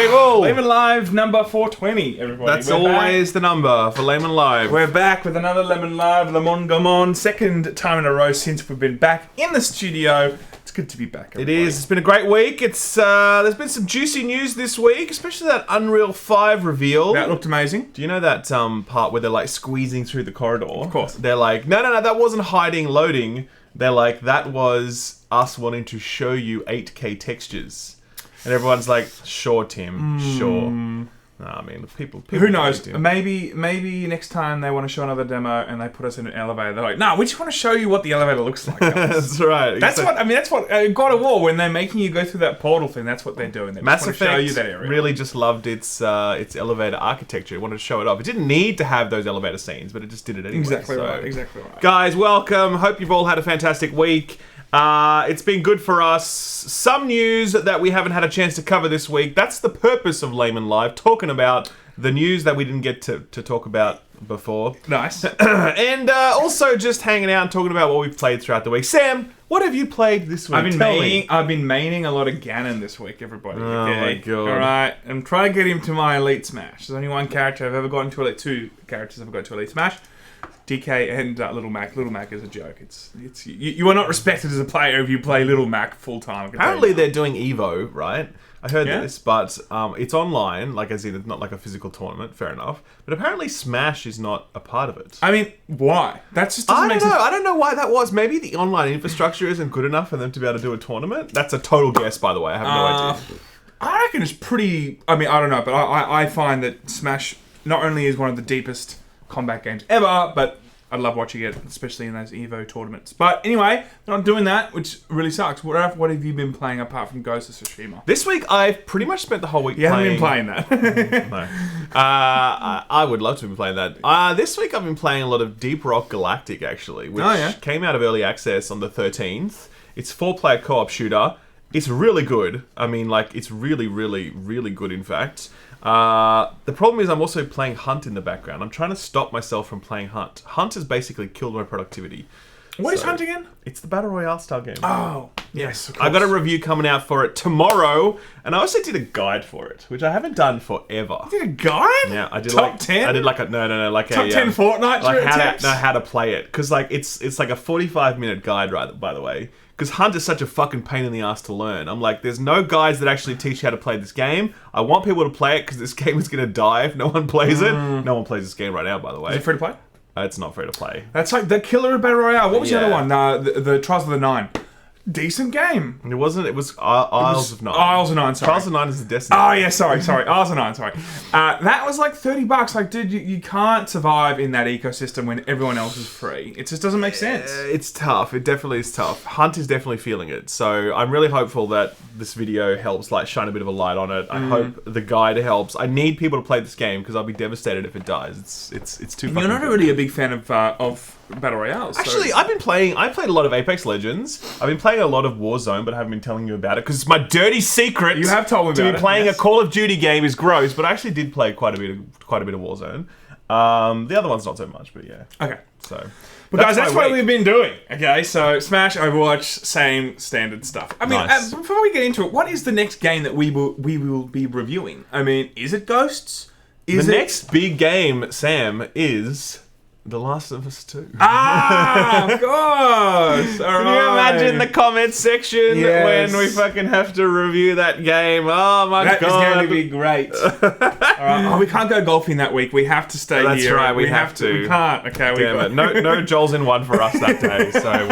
people! Laymen Live number 420, everybody. That's always the number for Laymen Live. We're back with another Laymen Live, Lemon Gamon. Second time in a row since we've been back in the studio. It's good to be back, everybody. It is. It's been a great week. It's there's been some juicy news this week, especially that Unreal 5 reveal. That looked amazing. Do you know that part where they're like squeezing through the corridor? Of course. They're like, no, that wasn't hiding loading. They're like, that was us wanting to show you 8K textures. And everyone's like, sure, Tim, sure. No, I mean, people who knows? Maybe next time they want to show another demo and they put us in an elevator. They're like, no, we just want to show you what the elevator looks like. That's right. That's what God of War, when they're making you go through that portal thing, that's what they're doing. They Mass just want to show you that Effect area. really just loved its elevator architecture. It wanted to show it off. It didn't need to have those elevator scenes, but it just did it anyway. Exactly right. Guys, welcome. Hope you've all had a fantastic week. It's been good for us. Some news that we haven't had a chance to cover this week. That's the purpose of Laymen Live, talking about the news that we didn't get to talk about before. Nice. And also just hanging out and talking about what we've played throughout the week. Sam, what have you played this week? I've been maining a lot of Ganon this week, everybody. Oh my god. Alright, I'm trying to get him to my Elite Smash. There's only one character I've ever gotten to Elite, two characters I've got to Elite Smash. DK and Little Mac. Little Mac is a joke. It's you are not respected as a player if you play Little Mac full time. Apparently they're doing Evo, right? I heard this, but it's online, like as in it's not like a physical tournament. Fair enough. But apparently Smash is not a part of it. I mean, why? That just doesn't make sense. I don't know why that was. Maybe the online infrastructure isn't good enough for them to be able to do a tournament. That's a total guess, by the way. I have no idea. I reckon it's pretty. I mean, I don't know, but I find that Smash not only is one of the deepest combat games ever, but I love watching it, especially in those Evo tournaments. But anyway, they're not doing that, which really sucks. What have you been playing apart from Ghost of Tsushima? This week, I've pretty much spent the whole week playing... You haven't been playing that? No. I would love to be playing that. This week, I've been playing a lot of Deep Rock Galactic, actually, which came out of early access on the 13th. It's a 4-player co-op shooter. It's really good. I mean, like, it's really, really, really good, in fact. The problem is I'm also playing Hunt in the background. I'm trying to stop myself from playing Hunt. Hunt has basically killed my productivity. What is Hunt again? It's the Battle Royale style game. Oh, yes, of course. I got a review coming out for it tomorrow, and I also did a guide for it, which I haven't done forever. You did a guide? Yeah, I did Top 10? I did like a like Top 10 Fortnite like tips? how to play it, because like it's like a 45-minute guide, right? By the way. Because Hunt is such a fucking pain in the ass to learn. I'm like, there's no guides that actually teach you how to play this game. I want people to play it because this game is going to die if no one plays it. No one plays this game right now, by the way. Is it free to play? It's not free to play. That's like the killer of Battle Royale. What was the other one? The Trials of the Nine. Decent game. It wasn't. It was Isles of Nine. Isles of Nine, sorry. Trials of Nine is the Destiny. Oh, yeah, sorry. Isles of Nine, sorry. That was like $30. Like, dude, you can't survive in that ecosystem when everyone else is free. It just doesn't make sense. It's tough. It definitely is tough. Hunt is definitely feeling it. So I'm really hopeful that this video helps like shine a bit of a light on it. I hope the guide helps. I need people to play this game because I'll be devastated if it dies. It's too fucking You're not good. really a big fan of Battle Royale. So. Actually, I played a lot of Apex Legends. I've been playing a lot of Warzone, but I haven't been telling you about it because it's my dirty secret. You have told me about it. To be playing a Call of Duty game is gross, but I actually did play quite a bit of Warzone. The other one's not so much, but yeah. Okay. So, but guys, that's what we've been doing. Okay, so Smash, Overwatch, same standard stuff. I mean, before we get into it, what is the next game that we will be reviewing? I mean, is it Ghosts? Next big game, Sam, is The Last of Us 2. Ah, of course! Can you imagine the comments section when we fucking have to review that game? Oh my god. That is going to be great. Alright. Oh, we can't go golfing that week. We have to stay That's here. That's right, we have to. We can't. Okay, damn it. No Joel's in one for us that day, so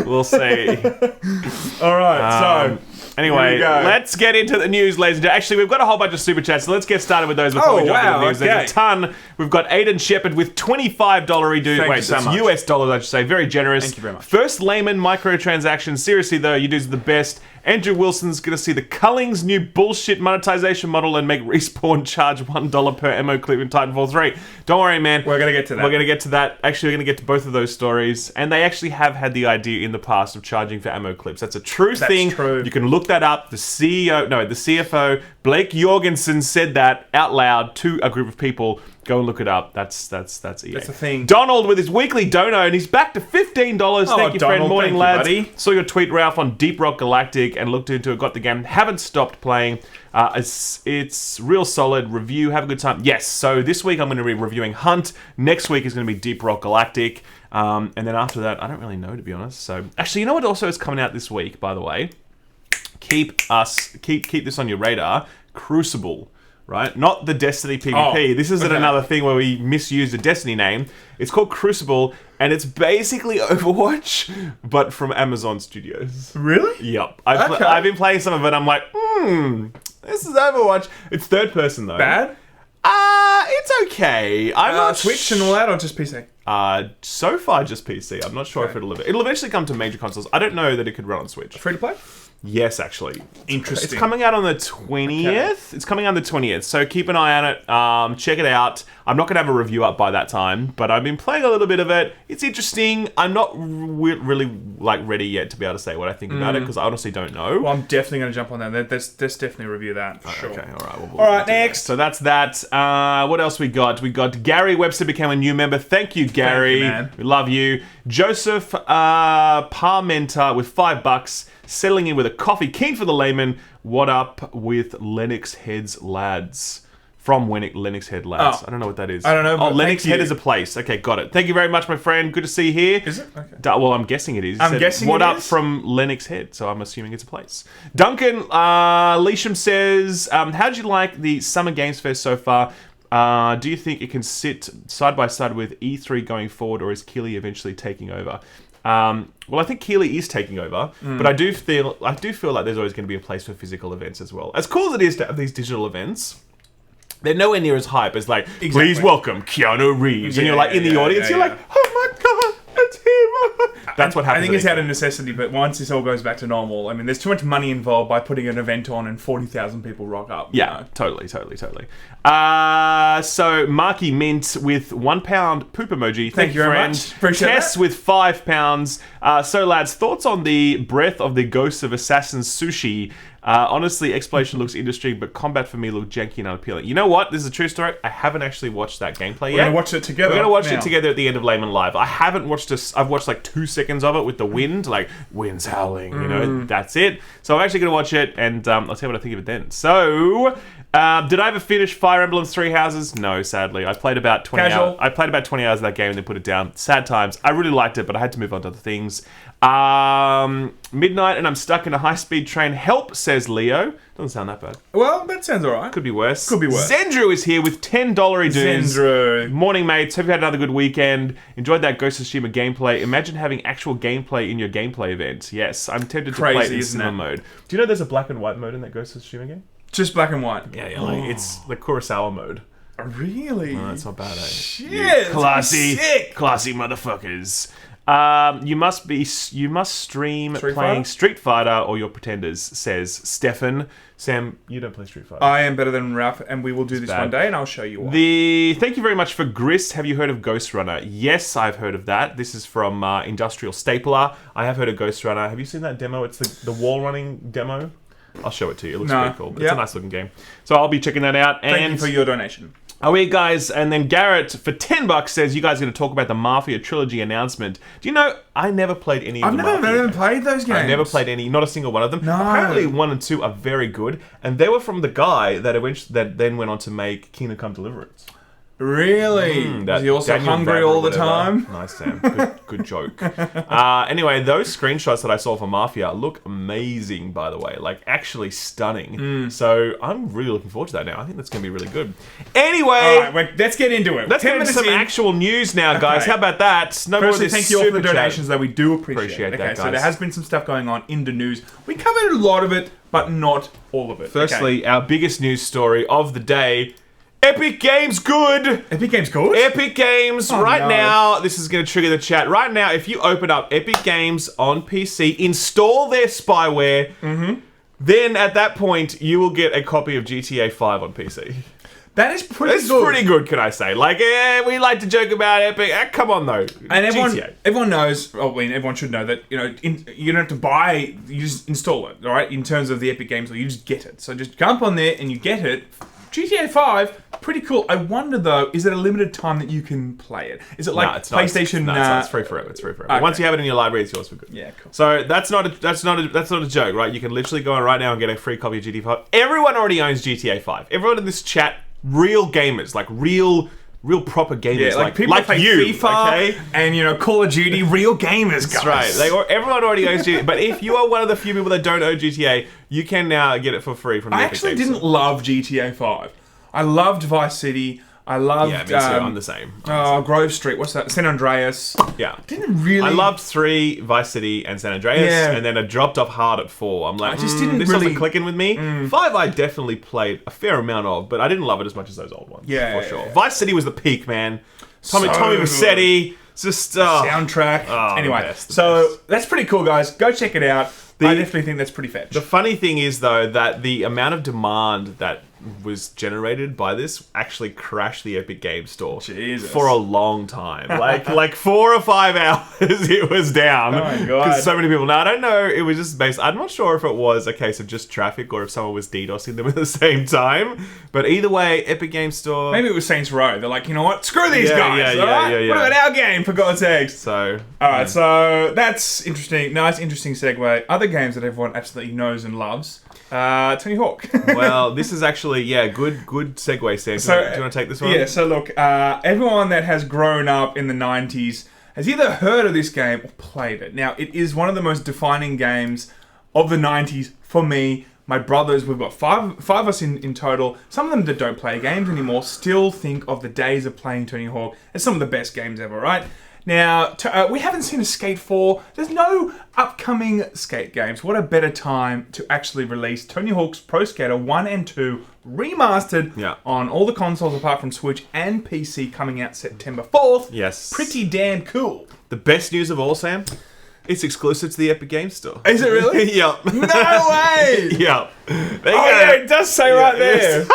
we'll see. Alright, so... Anyway, let's get into the news, ladies and gentlemen. Actually, we've got a whole bunch of super chats, so let's get started with those before we jump into the news. Okay. There's a ton. We've got Aiden Shepard with $25 redo. Thank you so much. US dollars, I should say. Very generous. Thank you very much. First Layman microtransactions. Seriously, though, you dudes are the best. Andrew Wilson's going to see the Culling's new bullshit monetization model and make Respawn charge $1 per ammo clip in Titanfall 3. Don't worry, man. We're going to get to that. We're going to get to that. Actually, we're going to get to both of those stories. And they actually have had the idea in the past of charging for ammo clips. That's a true thing. True. You can look that up. The CFO, Blake Jorgensen said that out loud to a group of people Go and look it up. That's EA. That's the thing. Donald with his weekly dono, and he's back to $15. Thank you, friend. Donald, Morning, thank lads. you, buddy. Saw your tweet, Ralph, on Deep Rock Galactic and looked into it. Got the game. Haven't stopped playing. It's real solid. Review. Have a good time. Yes. So this week I'm going to be reviewing Hunt. Next week is going to be Deep Rock Galactic. And then after that, I don't really know, to be honest. So actually, you know what also is coming out this week, by the way? Keep this on your radar. Crucible. Right? Not the Destiny PvP. This isn't another thing where we misuse the Destiny name. It's called Crucible, and it's basically Overwatch, but from Amazon Studios. Really? Yep. I've been playing some of it. I'm like, this is Overwatch. It's third person, though. Bad? It's okay. I'm not Switch and all that, or just PC? So far, just PC. I'm not sure if it'll eventually come to major consoles. I don't know that it could run on Switch. Free to play? Yes, actually. Interesting. It's coming out on the 20th. Okay. It's coming out on the 20th, so keep an eye on it. Check it out. I'm not going to have a review up by that time, but I've been playing a little bit of it. It's interesting. I'm not really ready yet to be able to say what I think about it, because I honestly don't know. Well, I'm definitely going to jump on that. Let's definitely review that, for sure. Okay, all right. All right, next. So that's that. What else we got? We got Gary Webster became a new member. Thank you, Gary. Thank you, man. We love you. Joseph Parmenter with $5. Settling in with a coffee. Keen for the Laymen. What up with Lennox Head's lads? From Lennox Head lads. I don't know what that is. I don't know. Oh, Lennox Head is a place. Okay, got it. Thank you very much, my friend. Good to see you here. Is it? Okay. Well, I'm guessing it is. I'm guessing what it up is? from Lennox Head? So I'm assuming it's a place. Duncan Leasham says, how did you like the Summer Games Fest so far? Do you think it can sit side by side with E3 going forward, or is Keighley eventually taking over? Well, I think Keighley is taking over, but I do feel like there's always going to be a place for physical events as well. As cool as it is to have these digital events, they're nowhere near as hype as please welcome Keanu Reeves, and you're like in the audience, you're like, oh my god, it's him. That's what happens. I think it's out of necessity, but once this all goes back to normal, I mean, there's too much money involved by putting an event on and 40,000 people rock up. Yeah, totally. So Marky Mint with £1 poop emoji. Thank you very much. Appreciate Tess that. with £5. So lads, thoughts on the breath of the Ghosts of Assassin's Sushi? Honestly, exploration looks interesting, but combat for me looked janky and unappealing. You know what? This is a true story. I haven't actually watched that gameplay yet. We're going to watch it together. We're going to watch it together at the end of Layman Live. I haven't watched this. I've watched like 2 seconds of it with the wind, like wind's howling, you know, that's it. So I'm actually going to watch it, and I'll tell you what I think of it then. So, did I ever finish Fire Emblem Three Houses? No, sadly. I played about 20 hours. I played about 20 hours of that game and then put it down. Sad times. I really liked it, but I had to move on to other things. Midnight and I'm stuck in a high-speed train. Help, says Leo. Doesn't sound that bad. Well, that sounds alright. Could be worse. Could be worse. Zendru is here with $10 dues. Zendru. Morning, mates. Hope you had another good weekend. Enjoyed that Ghost of Tsushima gameplay. Imagine having actual gameplay in your gameplay event. Yes, I'm tempted to play it in cinema mode. Do you know there's a black and white mode in that Ghost of Tsushima game? Just black and white? Yeah, like, it's the Kurosawa mode. Really? Oh, that's not bad, eh? Shit! Classy, sick. classy motherfuckers. You must stream Street playing Fighter? Street Fighter or your Pretenders, says Stefan. Sam, you don't play Street Fighter. I am better than Ralph, and we will do this one day, and I'll show you why. Thank you very much for Grist. Have you heard of Ghost Runner? Yes, I've heard of that. This is from Industrial Stapler. I have heard of Ghost Runner. Have you seen that demo? It's the wall running demo. I'll show it to you. It looks pretty cool. It's a nice looking game. So I'll be checking that out. Thank you for your donation. Oh, yeah, guys. And then Garrett, for $10, says, you guys are going to talk about the Mafia Trilogy announcement. Do you know, I never played any of the Mafia. I've never played those games. I never played any, not a single one of them. No. Apparently 1 and 2 are very good. And they were from the guy that then went on to make Kingdom Come Deliverance. Really? Was he also Daniel hungry Radler, all the whatever. time? Nice, Sam. Good joke. Anyway, those screenshots that I saw for Mafia look amazing, by the way. Like, actually stunning. So, I'm really looking forward to that now. I think that's going to be really good. Anyway... All right, let's get into it. Let's get into some actual news now, guys. Okay. How about that? No more of Firstly, this thank you all for the super chat. donations, though. We do appreciate that, Okay, so guys. there has been some stuff going on in the news. We covered a lot of it, but not all of it. Firstly, our biggest news story of the day... Epic Games good! Epic Games good? Epic Games, now, this is going to trigger the chat. Right now, if you open up Epic Games on PC, install their spyware, then at that point, you will get a copy of GTA 5 on PC. That is pretty It's good. pretty good, can I say? Like, we like to joke about Epic. Come on, though. And GTA. everyone knows, I mean, everyone should know that, you know, you don't have to buy, you just install it, all right? In terms of the Epic Games, or you just get it. So just jump on there and you get it GTA 5, pretty cool. I wonder though, is it a limited time that you can play it? Is it like it's PlayStation? No, it's free forever. It's free forever. Okay. Once you have it in your library, it's yours for good. Yeah, cool. So that's not a joke, right? You can literally go on right now and get a free copy of GTA 5. Everyone already owns GTA 5. Everyone in this chat, real gamers, like real proper gamers, Yeah, like people like play you, FIFA okay? and Call of Duty, real gamers, guys. That's right. Everyone already owns GTA. But if you are one of the few people that don't own GTA, you can now get it for free from the I Epic actually Games didn't Store. love GTA 5. I loved Vice City. I loved. Yeah, me too. I'm the same. Grove Street. What's that? San Andreas. Yeah. Didn't really. I loved 3, Vice City, and San Andreas, and then I dropped off hard at 4. I'm like, I just didn't this really wasn't clicking with me. 5 I definitely played a fair amount of, but I didn't love it as much as those old ones. Yeah, for sure. yeah. Vice City was the peak, man. Tommy So Vercetti, just soundtrack. Anyway, so that's pretty cool, guys. Go check it out. I definitely think that's pretty fetch. The funny thing is, though, that the amount of demand that was generated by this actually crashed the Epic Games Store for a long time. Like 4 or 5 hours it was down. Oh my God. Because so many people. Now, I don't know. It was just based. I'm not sure if it was a case of just traffic or if someone was DDoSing them at the same time. But either way, Epic Games Store. Maybe it was Saints Row. They're like, you know what? Screw these guys. Yeah. What about our game, for God's sakes? So, all right, so that's interesting. Nice, interesting segue. Other games that everyone absolutely knows and loves. Tony Hawk. Well, this is actually, good segue, Sam. Do you want to take this one? Yeah, so look, everyone that has grown up in the 90s has either heard of this game or played it. Now, it is one of the most defining games of the 90s for me. My brothers, we've got five of us in total. Some of them that don't play games anymore still think of the days of playing Tony Hawk as some of the best games ever, right? Now, we haven't seen a Skate 4. There's no upcoming Skate games. What a better time to actually release Tony Hawk's Pro Skater 1 and 2 remastered on all the consoles apart from Switch and PC coming out September 4th. Yes. Pretty damn cool. The best news of all, Sam? It's exclusive to the Epic Games Store. Is it really? Yep. No way! Yep. Yeah, it does say right there.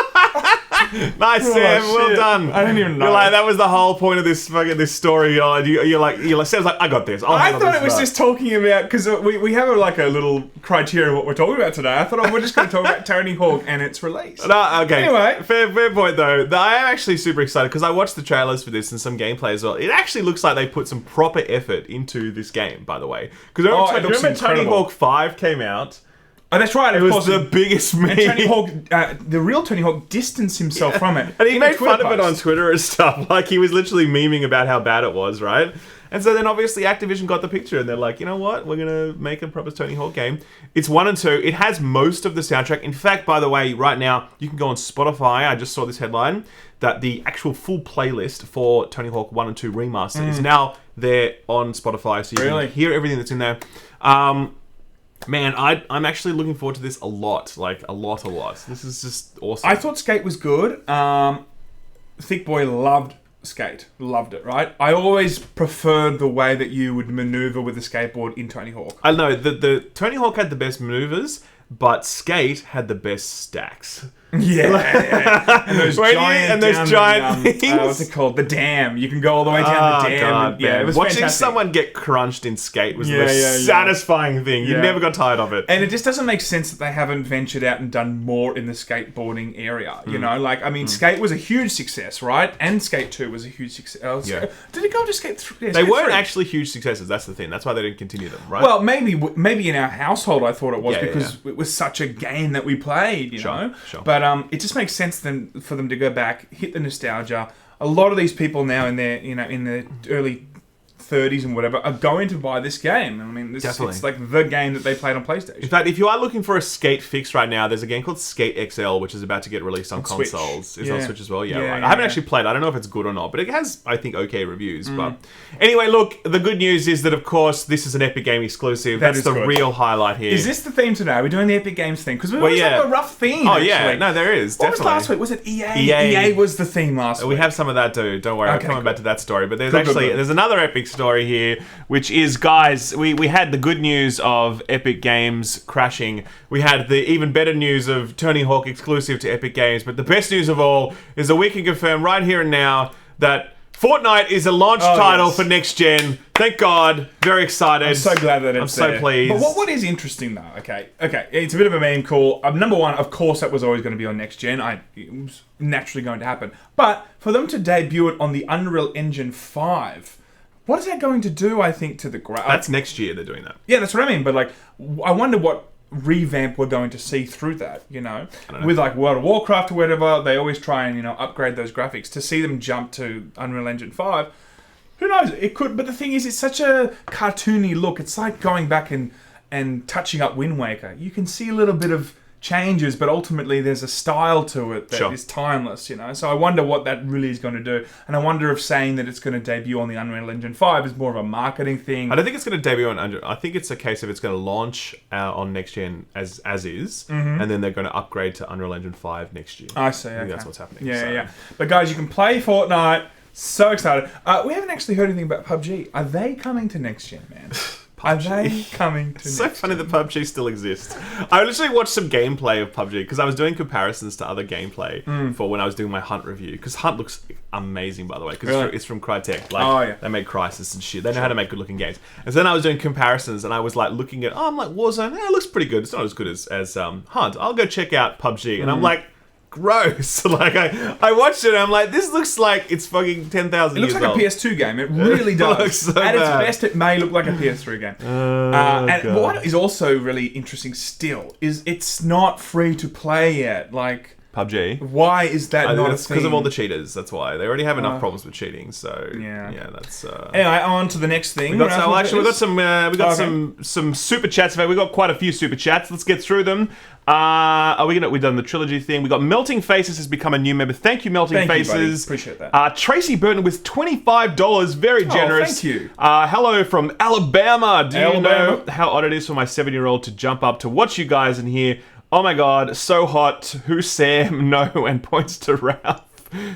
Nice, Sam. Well done. I didn't even know. You're like, that was the whole point of this story. You're like, Sam's like, I got this. I thought it was just talking about, because we have a little criteria of what we're talking about today. I thought we're just going to talk about Tony Hawk and its release. No, okay. Anyway. Fair point, though. I am actually super excited because I watched the trailers for this and some gameplay as well. It actually looks like they put some proper effort into this game, by the way. Because remember Tony Hawk 5 came out? Oh, that's right. It was the biggest meme. And Tony Hawk, the real Tony Hawk, distanced himself from it. And he made fun of it on Twitter and stuff. Like, he was literally memeing about how bad it was, right? And so then obviously Activision got the picture and they're like, you know what? We're going to make a proper Tony Hawk game. It's 1 and 2. It has most of the soundtrack. In fact, by the way, right now, you can go on Spotify. I just saw this headline that the actual full playlist for Tony Hawk 1 and 2 Remastered is now there on Spotify. So you can hear everything that's in there. Man, I'm actually looking forward to this a lot. Like, a lot. This is just awesome. I thought Skate was good. Thick Boy loved Skate. Loved it, right? I always preferred the way that you would maneuver with the skateboard in Tony Hawk. I know, the Tony Hawk had the best maneuvers, but Skate had the best stacks. Yeah. And those giant things. What's it called? The dam. You can go all the way down the dam. God, it was watching fantastic. someone get crunched in Skate was the most satisfying thing. You never got tired of it. And it just doesn't make sense that they haven't ventured out and done more in the skateboarding area. You know, like, I mean, Skate was a huge success, right? And Skate 2 was a huge success. Did it go to Skate 3? Yeah, they weren't 3. Actually huge successes. That's the thing. That's why they didn't continue them, right? Well, maybe in our household I thought it was because it was such a game that we played, you know? Sure. But it just makes sense then for them to go back, hit the nostalgia. A lot of these people now in their early 30s and whatever are going to buy this game. I mean, it's like the game that they played on PlayStation. In fact, if you are looking for a Skate fix right now, there's a game called Skate XL, which is about to get released on consoles. It's on Switch as well. Right. I haven't actually played. I don't know if it's good or not, but it has, I think, okay reviews. But anyway, look, the good news is that, of course, this is an Epic Game exclusive. That's the real highlight here. Is this the theme today? Are we doing the Epic Games thing? Because we always have a rough theme. Oh, yeah. No, there is. What definitely. was last week? Was it EA? EA was the theme last week. We have some of that too. Don't worry. I'm coming back to that story. But there's there's another epic story here, which is, guys, we had the good news of Epic Games crashing. We had the even better news of Tony Hawk exclusive to Epic Games. But the best news of all is that we can confirm right here and now that Fortnite is a launch title yes. for next gen. Thank God. Very excited. I'm so glad that it's I'm so there. pleased. But what is interesting though, okay, it's a bit of a meme call. Number one, of course, that was always going to be on next gen. It was naturally going to happen. But for them to debut it on the Unreal Engine 5, what is that going to do, I think, to the graphics? That's next year they're doing that. Yeah, that's what I mean. But like, I wonder what revamp we're going to see through that, with like World of Warcraft or whatever. They always try and upgrade those graphics. To see them jump to Unreal Engine 5, who knows, it could. But the thing is, it's such a cartoony look. It's like going back and touching up Wind Waker. You can see a little bit of changes, but ultimately there's a style to it that is timeless, So I wonder what that really is going to do. And I wonder if saying that it's going to debut on the Unreal Engine 5 is more of a marketing thing. I don't think it's going to debut on Unreal. I think it's a case of it's going to launch on next gen as is, and then they're going to upgrade to Unreal Engine 5 next year. I see. I think that's what's happening. Yeah. But guys, you can play Fortnite. So excited. We haven't actually heard anything about PUBG. Are they coming to next gen, man? Are they coming to It's so funny that PUBG still exists. I literally watched some gameplay of PUBG because I was doing comparisons to other gameplay for when I was doing my Hunt review. Because Hunt looks amazing, by the way, because it's from Crytek. Like, they made Crysis and shit. They know how to make good-looking games. And so then I was doing comparisons, and I was like looking at, I'm like, Warzone, it looks pretty good. It's not as good as Hunt. I'll go check out PUBG. And I'm like, gross. Like, I watched it and I'm like, this looks like it's fucking 10,000 years old. It looks like a PS2 game. It really does. Looks so At its bad. best, it may look like a PS3 game. And what is also really interesting still is it's not free to play yet. Like, PUBG. why is that not a It's thing? because of all the cheaters. That's why they already have enough problems with cheating. So that's. Anyway, on to the next thing. We got some super chats. We got quite a few super chats. Let's get through them. We've done the trilogy thing. We got Melting Faces has become a new member. Thank you, Melting Faces. Buddy. Appreciate that. Tracy Burton with $25. Very generous. Thank you. Hello from Alabama. Do you know how odd it is for my 7-year-old to jump up to watch you guys and hear, "Oh my God, so hot. Who's Sam?" No, and points to Ralph.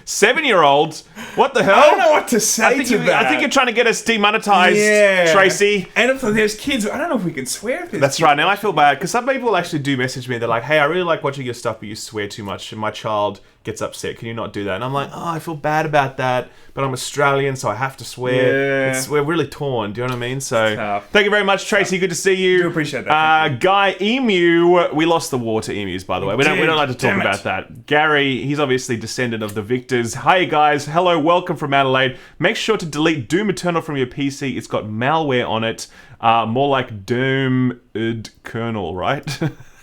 7-year-olds? What the hell? I don't know what to say to that. I think you're trying to get us demonetized, Tracy. And if there's kids, I don't know if we can swear. That's right. Now I feel bad because some people actually do message me. They're like, "Hey, I really like watching your stuff, but you swear too much, and my child gets upset. Can you not do that?" And I'm like, "Oh, I feel bad about that, but I'm Australian, so I have to swear." Yeah. We're really torn. Do you know what I mean? So, thank you very much, Tracy. Good to see you. Do appreciate that. Guy Emu, we lost the war to emus, by the way. We don't like to talk about that. Gary, he's obviously descendant of the victors. Hi guys, hello, welcome from Adelaide. Make sure to delete Doom Eternal from your PC. It's got malware on it. More like Doom kernel, right?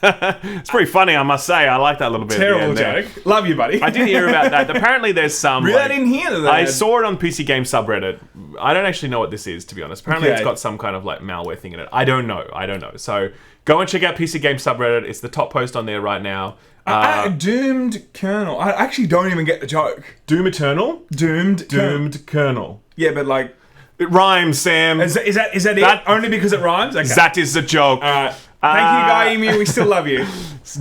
It's pretty funny, I must say. I like that little bit. Terrible joke. Love you, buddy. I did hear about that. Apparently there's some... Really? I didn't hear that. I saw it on PC Game subreddit. I don't actually know what this is, to be honest. Apparently it's got some kind of like malware thing in it. I don't know. So go and check out PC Game subreddit. It's the top post on there right now. Doomed kernel. I actually don't even get the joke. Doom Eternal? Doomed kernel. Yeah, but like... It rhymes, Sam. Is that it? Only because it rhymes? Okay. That is the joke. Thank you, Guy Emu. We still love you.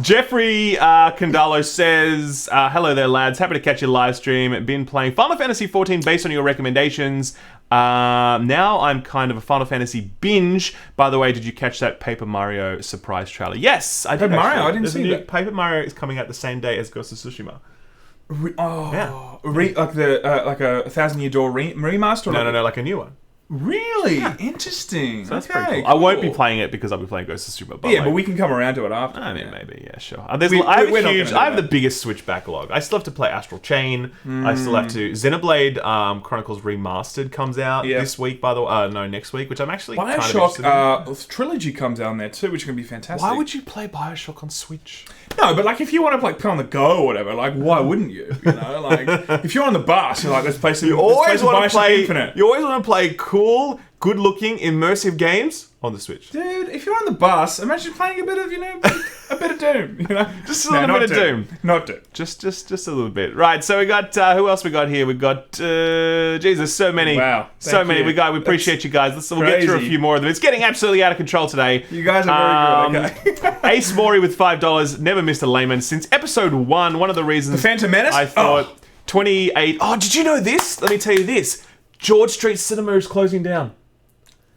Jeffrey Candalo says, hello there, lads. Happy to catch your live stream. Been playing Final Fantasy XIV based on your recommendations. Now I'm kind of a Final Fantasy binge. By the way, did you catch that Paper Mario surprise trailer? Yes, I did. Mario? I didn't see that. Paper Mario is coming out the same day as Ghost of Tsushima. Like a 1,000-Year Door remaster? Or No, like a new one. Really? Yeah. Interesting. So that's pretty cool. I won't be playing it because I'll be playing Ghost of Tsushima. But but we can come around to it after. I mean, maybe, yeah, sure. I have the biggest Switch backlog. I still have to play Astral Chain. I still have to... Xenoblade Chronicles Remastered comes out this week, by the way. No, next week, which I'm actually kind of interested in. Bioshock Trilogy comes out on there too, which is going to be fantastic. Why would you play Bioshock on Switch? No, but like if you want to play on the go or whatever, like why wouldn't you? You know, like if you're on the bus, you're like, let's play some. You always want to play Infinite. You always want to play cool, good-looking, immersive games on the Switch. Dude, if you're on the bus, imagine playing a bit of, a bit of Doom. Just a little bit of Doom. Not Doom. Just a little bit. Right, so we got, who else we got here? We got, Jesus, so many. Wow. So many. We appreciate you guys. We'll get through a few more of them. It's getting absolutely out of control today. You guys are very good, okay. Ace Maury with $5. Never missed a Layman since episode 1. One of the reasons... The Phantom Menace? I thought 28... Oh, did you know this? Let me tell you this. George Street Cinema is closing down.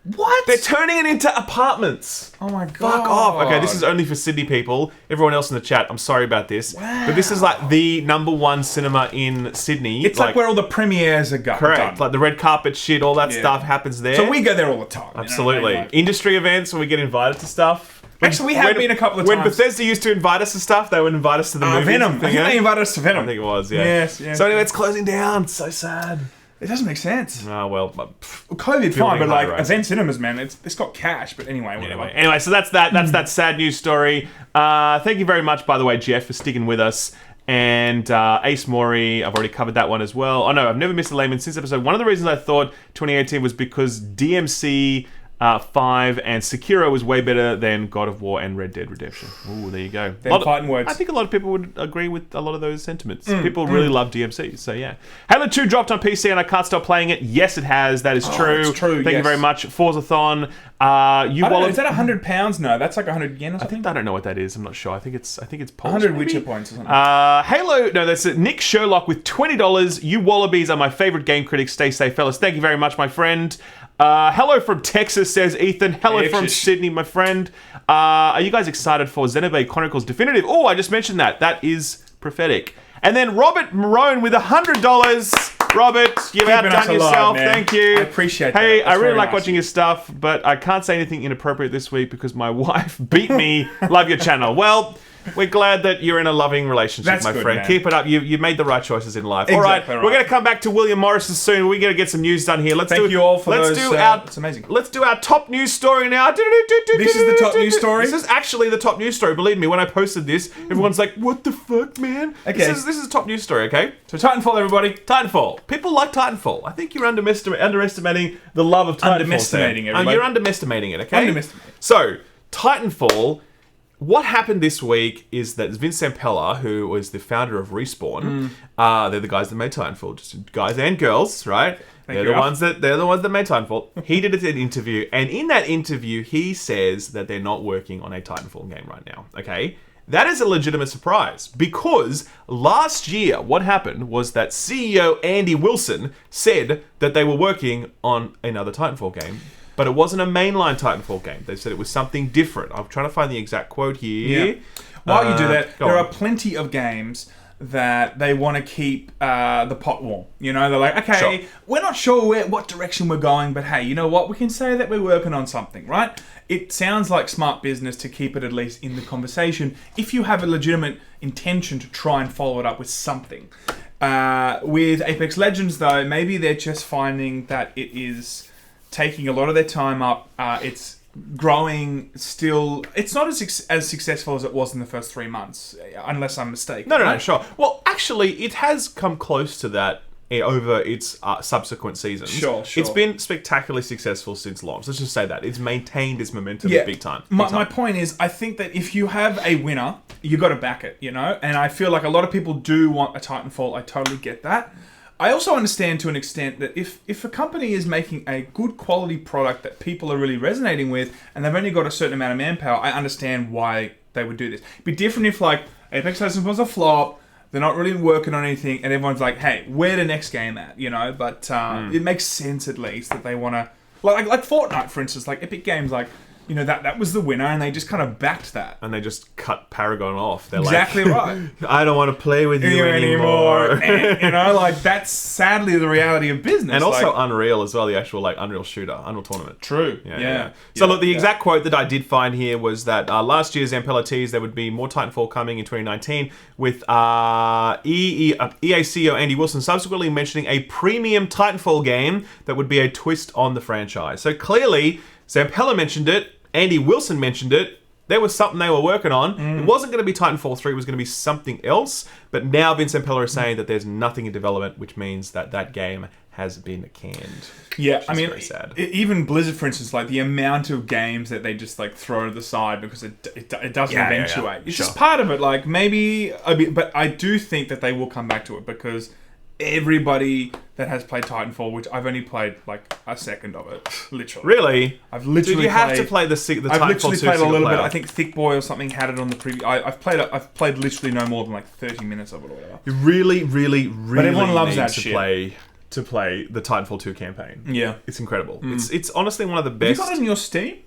What? They're turning it into apartments. Oh my god. Fuck off. Okay, this is only for Sydney people. Everyone else in the chat, I'm sorry about this. Wow. But this is like the #1 cinema in Sydney. It's like where all the premieres are going. Correct. Like the red carpet shit, all that stuff happens there. So we go there all the time. Absolutely. You know what I mean? Industry events when we get invited to stuff. Actually, we have been a couple of times. When Bethesda used to invite us to stuff, they would invite us to the movies. Venom. I think they invited us to Venom. I think it was, yeah. Yes. So anyway, it's closing down. So sad. It doesn't make sense. Oh, well. COVID, fine, but like event cinemas, man, it's got cash. But anyway, whatever. Anyway, so that's that. That's that sad news story. Thank you very much, by the way, Jeff, for sticking with us. And Ace Mori, I've already covered that one as well. Oh no, I've never missed a Layman since episode. One of the reasons I thought 2018 was because DMC 5 and Sekiro was way better than God of War and Red Dead Redemption. Ooh, there you go. Fighting words. I think a lot of people would agree with a lot of those sentiments. People really love DMC, so yeah. Halo 2 dropped on PC and I can't stop playing it. Yes, it has. That is true. It's true. Thank you very much. Forzathon. Is that £100? No, that's like 100 yen or something. I don't know what that is. I'm not sure. I think it's Polish. 100 Witcher points or something. Halo. No, that's it. Nick Sherlock with $20. You wallabies are my favorite game critics. Stay safe, fellas. Thank you very much, my friend. Hello from Texas, says Ethan. Hello from Sydney, my friend. Are you guys excited for Xenoblade Chronicles Definitive? Oh, I just mentioned that. That is prophetic. And then Robert Marone with $100. Robert, you've outdone yourself. Man. Thank you. I appreciate that. Hey, That's I really like nice. watching your stuff, but I can't say anything inappropriate this week because my wife beat me. Love your channel. Well, we're glad that you're in a loving relationship, That's my good, friend. man. Keep it up. You made the right choices in life. Exactly All right, we're going to come back to William Morrison soon. We're going to get some news done here. Thank you all for those. It's amazing. Let's do our top news story now. This is the top news story? This is actually the top news story. Believe me, when I posted this, everyone's like, what the fuck, man? Okay. This is a top news story, okay? So Titanfall, everybody. Titanfall. People like Titanfall. I think you're underestimating the love of Titanfall. Underestimating it, everybody. You're underestimating it, okay? Underestimating. So, Titanfall... What happened this week is that Vince Zampella, who was the founder of Respawn, they're the guys that made Titanfall, just guys and girls, right? They're the ones that made Titanfall. He did an interview, and in that interview, he says that they're not working on a Titanfall game right now. Okay, that is a legitimate surprise because last year, what happened was that CEO Andy Wilson said that they were working on another Titanfall game. But it wasn't a mainline Titanfall game. They said it was something different. I'm trying to find the exact quote here. Yeah. While you do that, there on. are plenty of games that they want to keep the pot warm. You know, they're like, okay, we're not sure what direction we're going, but hey, you know what? We can say that we're working on something, right? It sounds like smart business to keep it at least in the conversation if you have a legitimate intention to try and follow it up with something. With Apex Legends, though, maybe they're just finding that it is... taking a lot of their time up. It's growing still. It's not as successful as it was in the first 3 months, unless I'm mistaken. No, sure. Well, actually, it has come close to that over its subsequent seasons. Sure. It's been spectacularly successful since launch. Let's just say that. It's maintained its momentum big time. My point is, I think that if you have a winner, you got to back it, you know? And I feel like a lot of people do want a Titanfall. I totally get that. I also understand to an extent that if a company is making a good quality product that people are really resonating with and they've only got a certain amount of manpower, I understand why they would do this. It'd be different if like Apex Legends was a flop, they're not really working on anything, and everyone's like, hey, where the next game at, you know? But it makes sense at least that they want to... Like Fortnite, for instance, like Epic Games, like... You know, that was the winner, and they just kind of backed that. And they just cut Paragon off. They're exactly like, right. I don't want to play with you anymore. And, you know, like, that's sadly the reality of business. And also Unreal as well, the actual, like, Unreal shooter, Unreal Tournament. True. Yeah. So, look, the exact quote that I did find here was that last year's Zampella teased there would be more Titanfall coming in 2019, with EA CEO Andy Wilson subsequently mentioning a premium Titanfall game that would be a twist on the franchise. So, clearly... Zampella mentioned it, Andy Wilson mentioned it, there was something they were working on. It wasn't going to be Titanfall 3, it was going to be something else, but now Vince Zampella is saying that there's nothing in development, which means that that game has been canned. Yeah, I mean, very sad. Even Blizzard, for instance, like the amount of games that they just like throw to the side because it doesn't eventuate. It's just part of it, like maybe, but I do think that they will come back to it because... Everybody that has played Titanfall, which I've only played like a second of it, literally. Really? I've literally. Did you have to play the Titanfall 2 I've literally played a little player? bit. I think Thick Boy or something had it on the preview. I've played literally no more than like 30 minutes of it or whatever. You really but everyone loves need that to shit. play to play the Titanfall 2 campaign. Yeah. It's incredible. It's honestly one of the best. Have you got it in your Steam?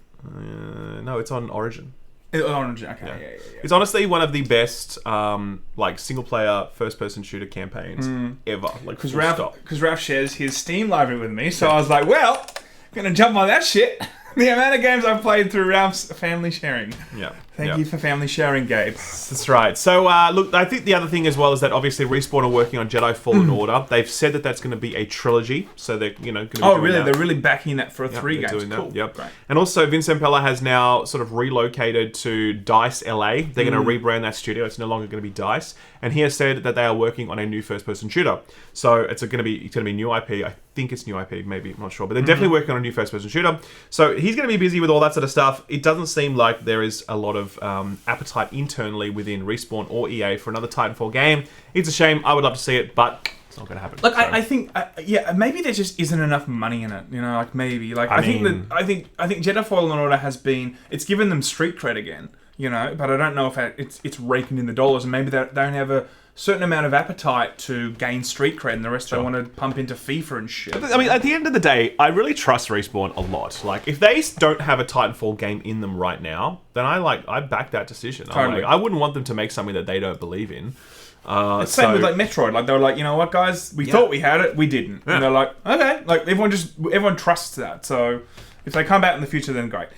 No, it's on Origin. Origin, okay. Yeah. It's honestly one of the best, like, single-player, first-person shooter campaigns ever. Like, because Ralph shares his Steam library with me, so I was like, well, I'm gonna jump on that shit. The amount of games I've played through Ralph's family sharing. Yeah. Thank you for family sharing, Gabe. That's right. So, look, I think the other thing as well is that obviously Respawn are working on Jedi Fallen Order. They've said that that's going to be a trilogy, so they're going to be doing really? that. They're really backing that for a 3 games. Doing cool. That. Yep. Great. And also, Vincent Pella has now sort of relocated to DICE LA. They're going to rebrand that studio. It's no longer going to be DICE. And he has said that they are working on a new first-person shooter. So it's going to be new IP. I think it's new IP, maybe, I'm not sure. But they're definitely working on a new first-person shooter. So he's going to be busy with all that sort of stuff. It doesn't seem like there is a lot of appetite internally within Respawn or EA for another Titanfall game. It's a shame. I would love to see it, but it's not going to happen. Look, so. I think, maybe there just isn't enough money in it. You know, like maybe, like I think Jedi Fallen Order has been. It's given them street cred again. You know, but I don't know if it's raking in the dollars, and maybe they don't have a certain amount of appetite to gain street cred, and the rest they want to pump into FIFA and shit. I mean, at the end of the day, I really trust Respawn a lot. Like, if they don't have a Titanfall game in them right now, then I back that decision. Totally. I wouldn't want them to make something that they don't believe in. It's same with like Metroid. Like they were like, you know what, guys, we thought we had it, we didn't, and they're like, okay, like everyone trusts that. So if they come back in the future, then great.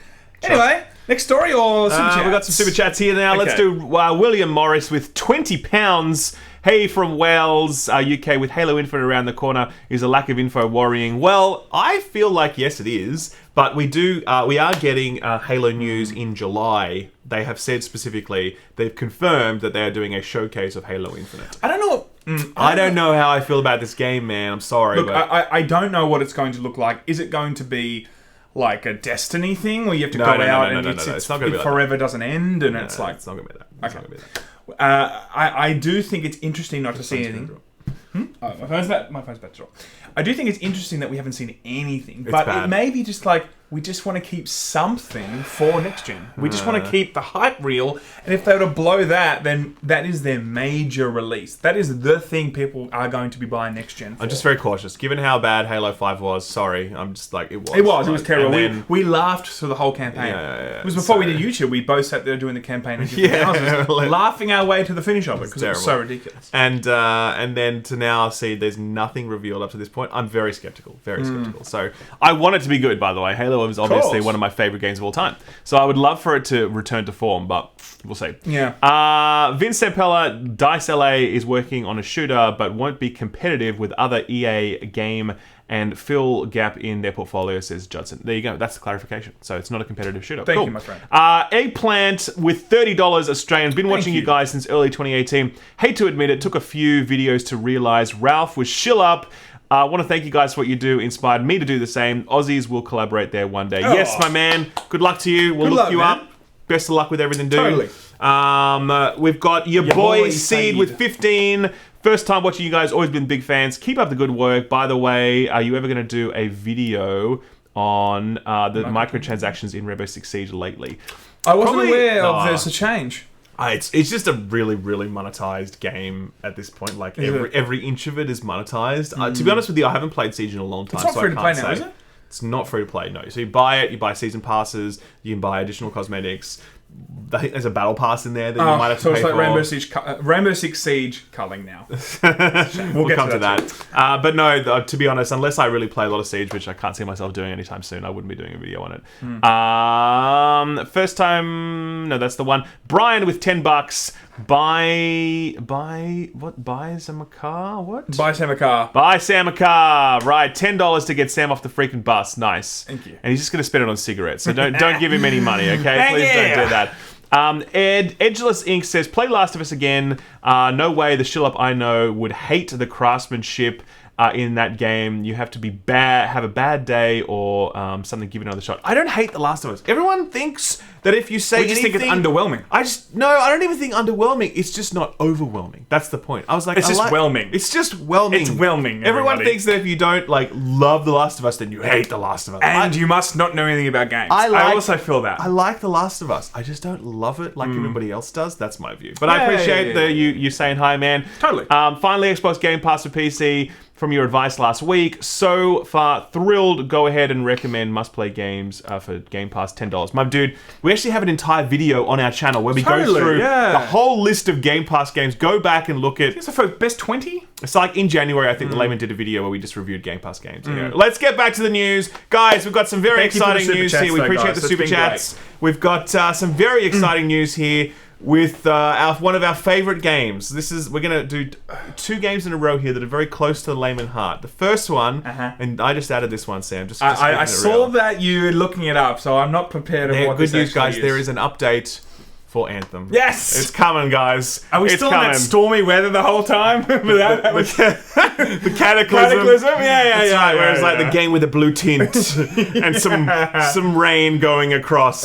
Anyway, next story or super chats? We've got some super chats here now. Okay. Let's do William Morris with £20. Hey, from Wales, UK, with Halo Infinite around the corner, is a lack of info worrying? Well, I feel like yes, it is. But we are getting Halo news in July. They have said specifically, they've confirmed that they are doing a showcase of Halo Infinite. I don't know. I don't know how I feel about this game, man. I'm sorry. Look, I don't know what it's going to look like. Is it going to be like a Destiny thing where you have to go out and it's not going to be forever doesn't end and it's like... It's not going to be that. It's not going to be that. I do think it's interesting not to see anything. Oh, my phone's about to drop. I do think it's interesting that we haven't seen anything, but it may be just like we just want to keep something for next gen. We just want to keep the hype real, and if they were to blow that, then that is their major release. That is the thing people are going to be buying next gen for. I'm just very cautious, given how bad Halo 5 was. Sorry, I'm just like it was. It was terrible. We laughed through the whole campaign. Yeah. It was before we did YouTube. We both sat there doing the campaign in different houses, laughing our way to the finish of it because it was so ridiculous. And then to now see there's nothing revealed up to this point, I'm very skeptical. Very skeptical. So I want it to be good, by the way. Halo was obviously one of my favorite games of all time. So I would love for it to return to form, but we'll see. Yeah. Vince Sampella, DICE LA is working on a shooter, but won't be competitive with other EA game and fill gap in their portfolio, says Judson. There you go. That's the clarification. So it's not a competitive shooter. Thank you, my friend. Eggplant with $30 Australian. Been watching you guys since early 2018. Hate to admit it, took a few videos to realize Ralph was shill up. I want to thank you guys for what you do. Inspired me to do the same. Aussies will collaborate there one day. Oh. Yes, my man. Good luck to you. We'll look you up. Best of luck with everything, dude. Totally. We've got your boy Seed with 15. First time watching you guys. Always been big fans. Keep up the good work. By the way, are you ever going to do a video on the microtransactions in Rainbow Six Siege lately? I wasn't aware of there's a change. It's just a really, really monetized game at this point. Like every inch of it is monetized. To be honest with you, I haven't played Siege in a long time. It's not free to play now, is it? It's not free to play, no. So you buy it, you buy season passes, you can buy additional cosmetics. I think there's a battle pass in there that you might have to pay for. So it's like Rainbow Six Siege culling now. We'll come to that. But no, to be honest, unless I really play a lot of Siege, which I can't see myself doing anytime soon, I wouldn't be doing a video on it. First time... No, that's the one. Brian with $10. Buy Sam a car? What? Buy Sam a car. Buy Sam a car. Right, $10 to get Sam off the freaking bus. Nice. Thank you. And he's just going to spend it on cigarettes. So don't give him any money, okay? Please don't do that. Edgeless Inc. says, play Last of Us again. No way the shill up I know would hate the craftsmanship in that game. You have to be bad, have a bad day, or something. Give it another shot. I don't hate The Last of Us. Everyone thinks that if you say anything, think it's underwhelming. I don't even think underwhelming. It's just not overwhelming. That's the point. I was like, it's just whelming. It's just whelming. It's whelming. Everyone thinks that if you don't love The Last of Us, then you hate The Last of Us. And you must not know anything about games. I also feel that. I like The Last of Us. I just don't love it like everybody else does. That's my view. But I appreciate you saying hi, man. Totally. Finally, Xbox Game Pass for PC. from your advice last week. So far, thrilled. Go ahead and recommend must-play games for Game Pass, $10. My dude, we actually have an entire video on our channel where we go through the whole list of Game Pass games. Go back and look at... It's for best 20? It's like in January, I think the Laymen did a video where we just reviewed Game Pass games. Let's get back to the news. Guys, we've got some very exciting news here. We appreciate the super chats. We've got some very exciting news here with one of our favorite games. We're going to do 2 games in a row here that are very close to the Layman heart. The first one, and I just added this one, Sam. I saw that you were looking it up, so I'm not prepared of what good this news, guys. is. There is an update for Anthem. Yes! It's coming, guys. Are we still in that stormy weather the whole time? The cataclysm. Yeah. Right, where it's like the game with a blue tint and some rain going across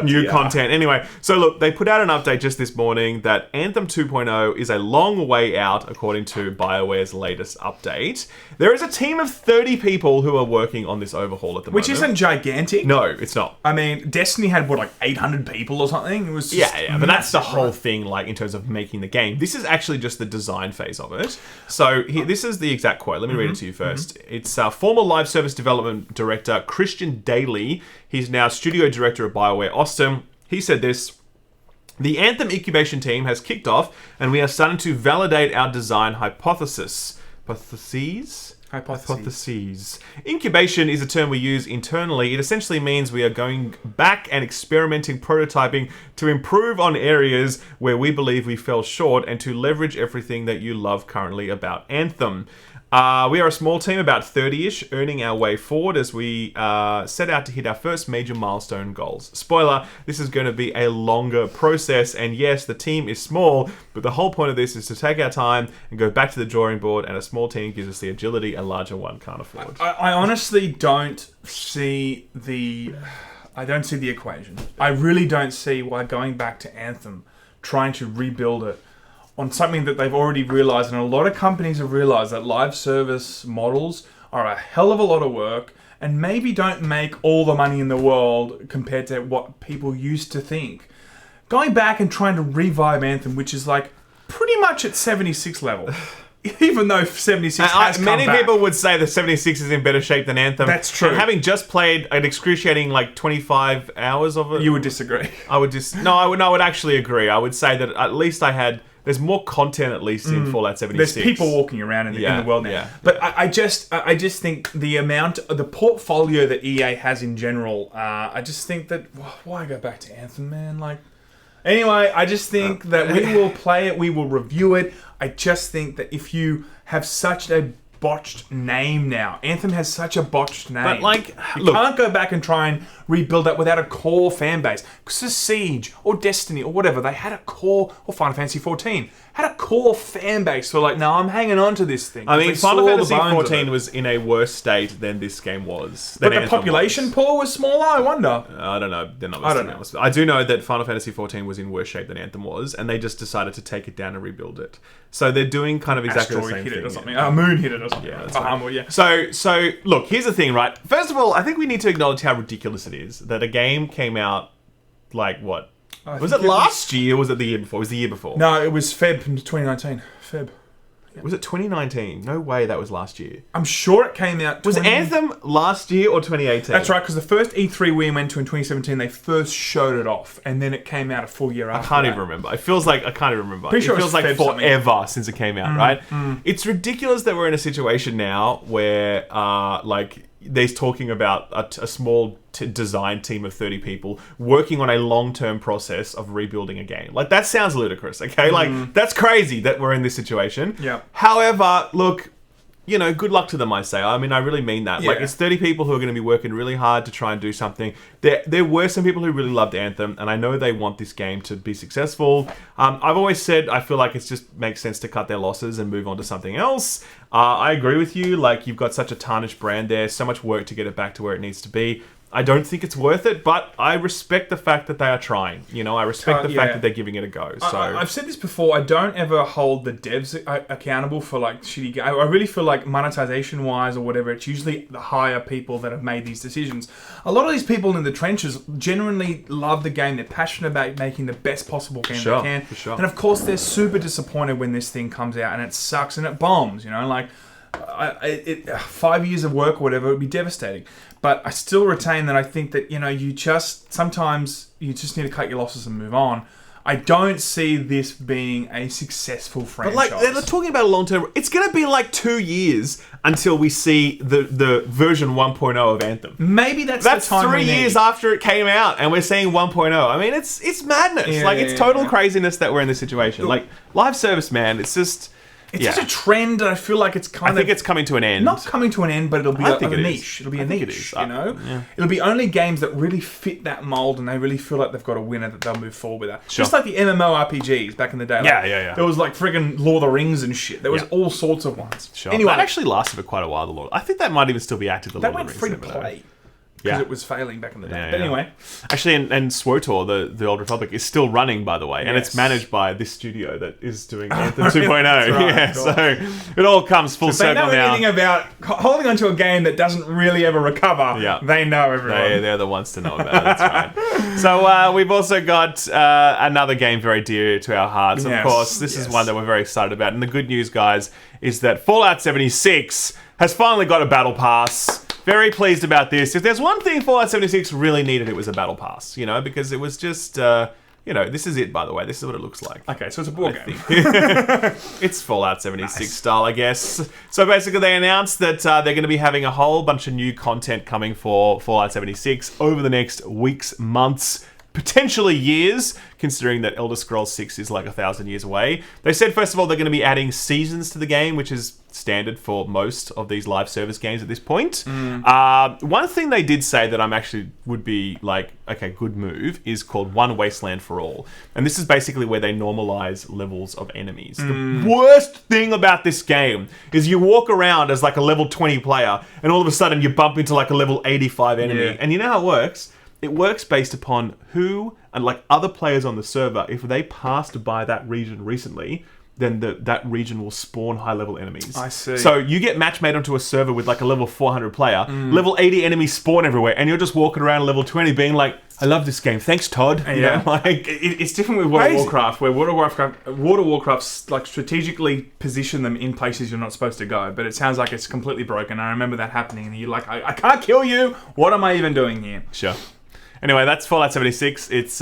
new content. Anyway, so look, they put out an update just this morning that Anthem 2.0 is a long way out, according to BioWare's latest update. There is a team of 30 people who are working on this overhaul at the moment. Which isn't gigantic. No, it's not. I mean, Destiny had, like 800 people or something? It was just but that's the whole thing, like, in terms of making the game. This is actually just the design phase of it. So this is the exact quote. Let me read it to you first. It's former live service development director Christian Daly. He's now studio director of BioWare Austin. He said this: "The Anthem incubation team has kicked off, and we are starting to validate our design hypotheses. Incubation is a term we use internally. It essentially means we are going back and experimenting, prototyping to improve on areas where we believe we fell short and to leverage everything that you love currently about Anthem. We are a small team, about 30-ish, earning our way forward as we set out to hit our first major milestone goals. Spoiler, this is going to be a longer process, and yes, the team is small, but the whole point of this is to take our time and go back to the drawing board, and a small team gives us the agility a larger one can't afford." I honestly don't see the equation. I really don't see why going back to Anthem, trying to rebuild it, on something that they've already realized, and a lot of companies have realized that live service models are a hell of a lot of work and maybe don't make all the money in the world compared to what people used to think. Going back and trying to revive Anthem, which is like pretty much at 76 level, even though 76 has come many back. people would say that 76 is in better shape than Anthem. That's true. And having just played an excruciating 25 hours of it, You would disagree. I would I would actually agree. I would say that at least there's more content at least in Fallout 76. There's people walking around in the world now. Yeah. But I just think the portfolio that EA has in general, I just think that, why go back to Anthem, man? Anyway, I just think that we will play it, we will review it. I just think that if you have such a botched name now, Anthem has such a botched name. But you can't go back and try and rebuild that without a core fan base. Because Siege or Destiny or whatever, they had a core, or Final Fantasy 14, had a core fan base. So no, I'm hanging on to this thing. I mean, Final Fantasy 14 was in a worse state than this game was. But the population pool was smaller, I wonder. I don't know. They're not. I don't know. I do know that Final Fantasy 14 was in worse shape than Anthem was, and they just decided to take it down and rebuild it. So they're doing kind of exactly the same hit thing. It or something. Moon hit it or something. Yeah, that's right. So look, here's the thing, right? First of all, I think we need to acknowledge how ridiculous it is that a game came out what? Was it last year or was it the year before? It was the year before. No, it was Feb 2019. Feb. Was it 2019? No way that was last year. I'm sure it came out... Was Anthem last year or 2018? That's right, because the first E3 we went to in 2017, they first showed it off, and then it came out a full year after. I can't even remember. It feels like... I can't even remember. Pretty sure it feels like forever since it came out, right? It's ridiculous that we're in a situation now where, they're talking about a small design team of 30 people working on a long-term process of rebuilding a game. That sounds ludicrous, okay? That's crazy that we're in this situation. Yeah. However, look, good luck to them, I say. I mean, I really mean that. Yeah. It's 30 people who are going to be working really hard to try and do something. There were some people who really loved Anthem, and I know they want this game to be successful. I've always said I feel like it just makes sense to cut their losses and move on to something else. I agree with you. You've got such a tarnished brand there, so much work to get it back to where it needs to be. I don't think it's worth it, but I respect the fact that they are trying. I respect the fact that they're giving it a go. So I've said this before. I don't ever hold the devs accountable for shitty games. I really feel like monetization-wise or whatever, it's usually the higher people that have made these decisions. A lot of these people in the trenches genuinely love the game. They're passionate about making the best possible game they can. For sure. And of course, they're super disappointed when this thing comes out and it sucks and it bombs. 5 years of work or whatever would be devastating. But I still retain that I think that, sometimes you just need to cut your losses and move on. I don't see this being a successful franchise. But they're talking about a long term. It's going to be 2 years until we see the version 1.0 of Anthem. Maybe that's the time 3 years after it came out, and we're seeing 1.0. I mean, it's madness. It's total craziness that we're in this situation. Live service, man. It's just. It's such a trend, and I feel like it's I think it's coming to an end. Not coming to an end, but it'll be a niche. It'll be a niche, It'll be only games that really fit that mold, and they really feel like they've got a winner that they'll move forward with that. Sure. Just like the MMORPGs back in the day. There was friggin' Lord of the Rings and shit. There was all sorts of ones. Sure. Anyway, that actually lasted for quite a while, the Lord. I think that might even still be active, the Lord of the Rings. That went free to play. Because it was failing back in the day. But anyway. Actually, and SWTOR, the Old Republic, is still running, by the way. And it's managed by this studio that is doing Anthem 2.0. So it all comes full circle now. They know anything about holding onto a game that doesn't really ever recover. They know everyone. They're the ones to know about it. That's right. So we've also got another game very dear to our hearts. Of course, this is one that we're very excited about. And the good news, guys, is that Fallout 76 has finally got a battle pass. Very pleased about this. If there's one thing Fallout 76 really needed, it was a battle pass, because it was just, this is it, by the way. This is what it looks like. Okay, so it's a board game. It's Fallout 76 style, I guess. So basically they announced that they're going to be having a whole bunch of new content coming for Fallout 76 over the next weeks, months, potentially years, considering that Elder Scrolls 6 is 1,000 years away. They said, first of all, they're going to be adding seasons to the game, which is standard for most of these live service games at this point. One thing they did say that would be okay, good move, is called One Wasteland for All. And this is basically where they normalize levels of enemies. The worst thing about this game is you walk around as a level 20 player, and all of a sudden you bump into a level 85 enemy. Yeah. And you know how it works? It works based upon who, and other players on the server, if they passed by that region recently, then that region will spawn high-level enemies. I see. So you get match made onto a server with a level 400 player, level 80 enemies spawn everywhere, and you're just walking around level 20 being like, I love this game, thanks Todd. It's different with World of Warcraft, where World of Warcraft strategically position them in places you're not supposed to go, but it sounds like it's completely broken. I remember that happening, and you're like, I can't kill you, what am I even doing here? Sure. Anyway, that's Fallout 76. It's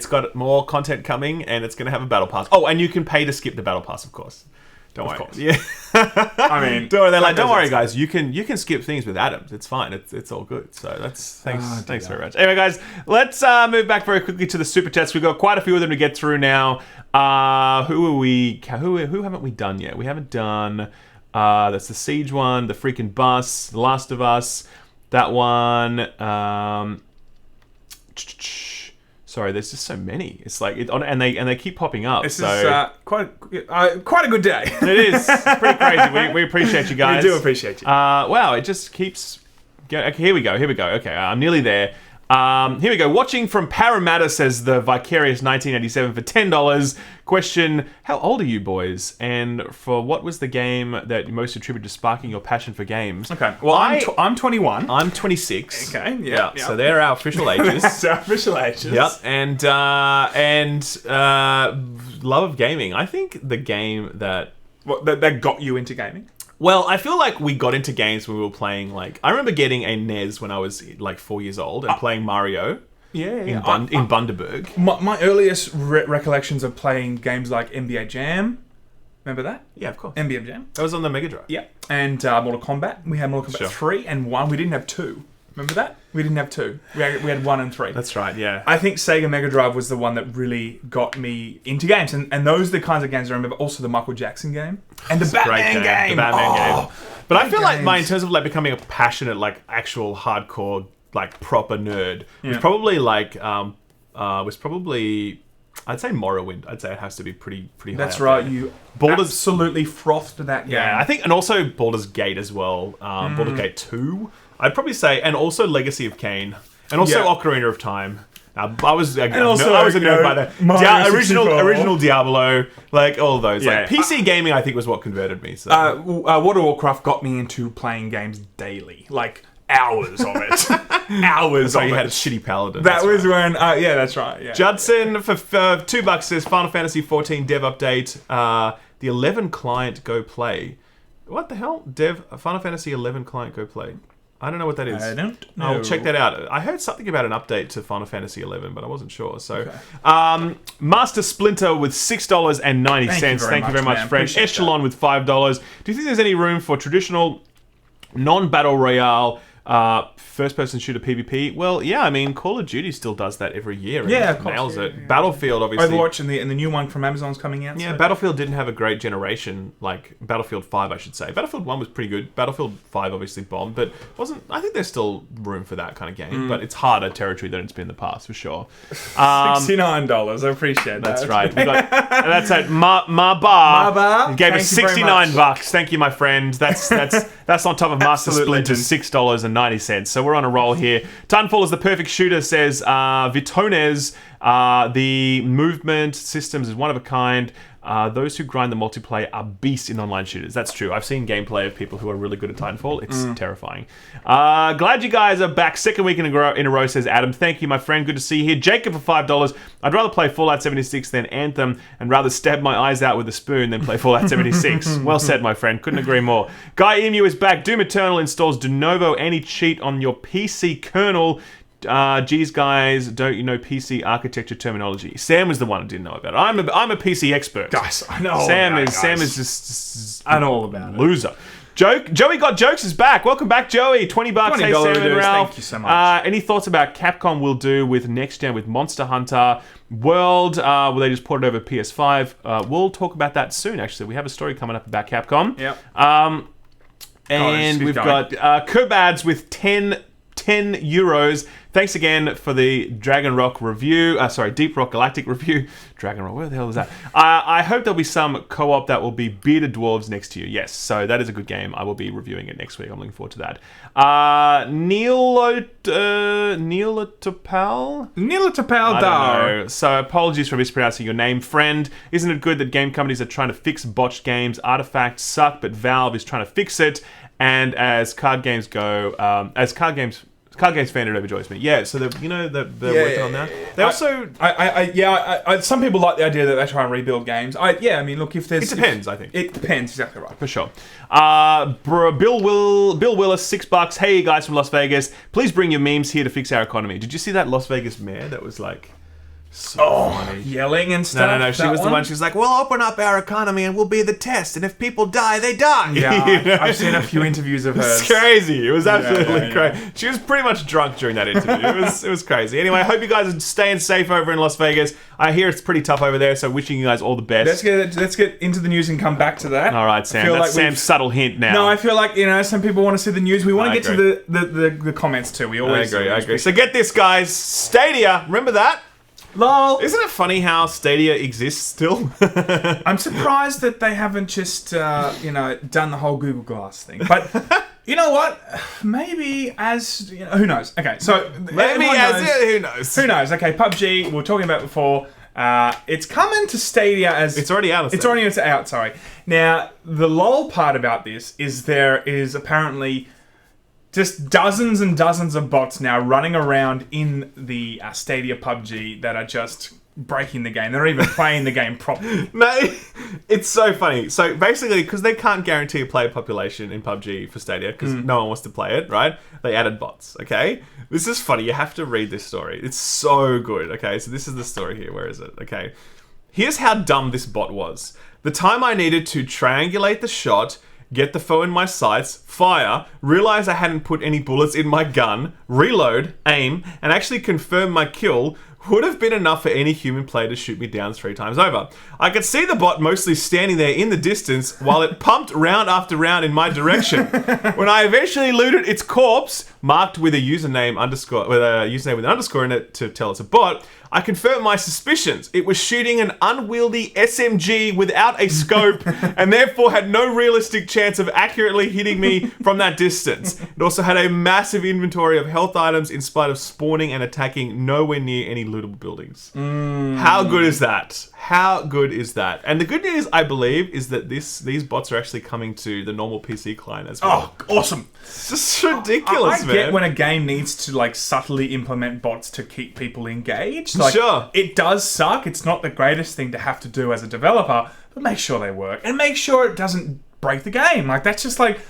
got more content coming, and it's going to have a battle pass. Oh, and you can pay to skip the battle pass, of course. Don't worry. Yeah. I mean, don't worry. They're like, don't worry, guys. You can skip things with atoms. It's fine. It's all good. So thanks very much. Anyway, guys, let's move back very quickly to the super chats. We've got quite a few of them to get through now. Who haven't we done yet? We haven't done. That's the Siege one, the freaking bus, The Last of Us, that one. Sorry, there's just so many. It's and they keep popping up. This is quite a good day. It is pretty crazy. We appreciate you guys. We do appreciate you. Wow, it just keeps. Okay, here we go. Okay, I'm nearly there. Here we go. Watching from Parramatta, says the Vicarious 1987 for $10. Question: how old are you boys? And for what was the game that you most attribute to sparking your passion for games? Okay. Well, I'm 21. I'm 26. Okay. Yeah. So they're our official ages. That's our official ages. Yep. And love of gaming. I think the game that got you into gaming. Well, I feel like we got into games when we were playing, I remember getting a NES when I was 4 years old and playing Mario. In Bundaberg. My earliest recollections of playing games like NBA Jam. Remember that? Yeah, of course. NBA Jam. That was on the Mega Drive. Yeah. And Mortal Kombat. We had Mortal Kombat 3 and 1. We didn't have 2. Remember that? We didn't have 2. We had 1 and 3. That's right, yeah. I think Sega Mega Drive was the one that really got me into games. And those are the kinds of games I remember. Also the Michael Jackson game. And the Batman game. The Batman game. But I feel like in terms of becoming a passionate, actual hardcore, proper nerd, was probably I'd say Morrowind. I'd say it has to be pretty high. That's right. There. You absolutely frothed that game. Yeah, I think, and also Baldur's Gate as well. Baldur's Gate 2. I'd probably say, and also Legacy of Kain, and also Ocarina of Time. I was a nerd by the original Diablo, all of those. PC gaming, I think, was what converted me. So. World of Warcraft got me into playing games daily, hours of it. Hours. So you had a shitty paladin. That was when. Yeah, that's right. Yeah. Judson for $2 says Final Fantasy 14 dev update. The 11 client go play. What the hell? Dev, Final Fantasy 11 client, go play. I don't know what that is. I don't know. I'll check that out. I heard something about an update to Final Fantasy 11, but I wasn't sure. So, Master Splinter with $6.90. Thank you very much, friend. Echelon with $5. Do you think there's any room for traditional non-battle royale first-person shooter PvP? Well, yeah, I mean, Call of Duty still does that every year. And nails it. Yeah. Battlefield, obviously. Overwatch and the new one from Amazon's coming out. Yeah, so. Battlefield didn't have a great generation, like Battlefield 5, I should say. Battlefield 1 was pretty good. Battlefield 5 obviously bombed, but wasn't. I think there's still room for that kind of game, but it's harder territory than it's been in the past, for sure. $69, I appreciate that. That's right. That's at Marbar. Gave us $69. Thank you, my friend. That's on top of Master Splinter, $6.90. So we're on a roll here. Titanfall is the perfect shooter, says Vitones. The movement systems is one of a kind. Those who grind the multiplayer are beasts in online shooters. That's true. I've seen gameplay of people who are really good at Titanfall. It's terrifying. Glad you guys are back. Second week in a row, says Adam. Thank you, my friend. Good to see you here. Jacob for $5. I'd rather play Fallout 76 than Anthem and rather stab my eyes out with a spoon than play Fallout 76. Well said, my friend. Couldn't agree more. Guy Emu is back. Doom Eternal installs de novo anti-cheat on your PC kernel. Geez, guys, don't you know PC architecture terminology? Sam was the one who didn't know about it. I'm a PC expert. Guys, I know. Sam is just I know all about loser. Joey Got Jokes is back. Welcome back, Joey. $20. Hey, Sam and Ralph. Thank you so much. Any thoughts about Capcom will do with next gen with Monster Hunter World? Will they just port it over PS5? We'll talk about that soon, actually. We have a story coming up about Capcom. Yep. And we've got Kerbads with 10 euros. Thanks again for the Dragon Rock review. Deep Rock Galactic review. Dragon Rock, where the hell was that? I hope there'll be some co-op that will be bearded dwarves next to you. Yes, so that is a good game. I will be reviewing it next week. I'm looking forward to that. Neelotopal Dar. So apologies for mispronouncing your name, friend. Isn't it good that game companies are trying to fix botched games? Artifacts suck, but Valve is trying to fix it. And as card games go, Card Games fan, it overjoys me. Yeah, so they're working on that. They also, some people like the idea that they try and rebuild games. I mean, look, if there's, it depends. I think it depends. Exactly right, for sure. Bill Willis, $6. Hey guys from Las Vegas, please bring your memes here to fix our economy. Did you see that Las Vegas mayor that was like? So funny. Yelling and stuff. No. She was the one. She was like, "We'll open up our economy and we'll be the test. And if people die, they die." Yeah, I've seen a few interviews of hers. It's crazy. It was absolutely crazy. She was pretty much drunk during that interview. It was crazy. Anyway, I hope you guys are staying safe over in Las Vegas. I hear it's pretty tough over there, so wishing you guys all the best. Let's get into the news and come back to that. All right, Sam. That's Sam's subtle hint now. No, I feel like some people want to see the news. We want to get to the comments too. We always. I agree. So get this, guys. Stadia. Remember that? Lol. Isn't it funny how Stadia exists still? I'm surprised that they haven't just, done the whole Google Glass thing. But you know what? Maybe who knows? Okay, so who knows? Who knows? Okay, PUBG. We were talking about before. It's coming to Stadia as it's already out. It's already out. Sorry. Now the lol part about this is there is apparently just dozens and dozens of bots now running around in the Stadia PUBG that are just breaking the game. They're not even playing the game properly. Mate, it's so funny. So basically, because they can't guarantee a player population in PUBG for Stadia, because no one wants to play it, right? They added bots, okay? This is funny. You have to read this story. It's so good, okay? So this is the story here. Where is it? Okay. Here's how dumb this bot was. The time I needed to triangulate the shot, get the foe in my sights, fire, realize I hadn't put any bullets in my gun, reload, aim, and actually confirm my kill would have been enough for any human player to shoot me down 3 times over. I could see the bot mostly standing there in the distance while it pumped round after round in my direction. When I eventually looted its corpse, marked with a username with an underscore in it to tell it's a bot, I confirmed my suspicions. It was shooting an unwieldy SMG without a scope and therefore had no realistic chance of accurately hitting me from that distance. It also had a massive inventory of health items in spite of spawning and attacking nowhere near any lootable buildings. How good is that? How good is that? And the good news, I believe, is that these bots are actually coming to the normal PC client as well. Oh, awesome. It's just ridiculous, man. I get when a game needs to subtly implement bots to keep people engaged. Sure. It does suck. It's not the greatest thing to have to do as a developer, but make sure they work. And make sure it doesn't break the game. Like, that's just like,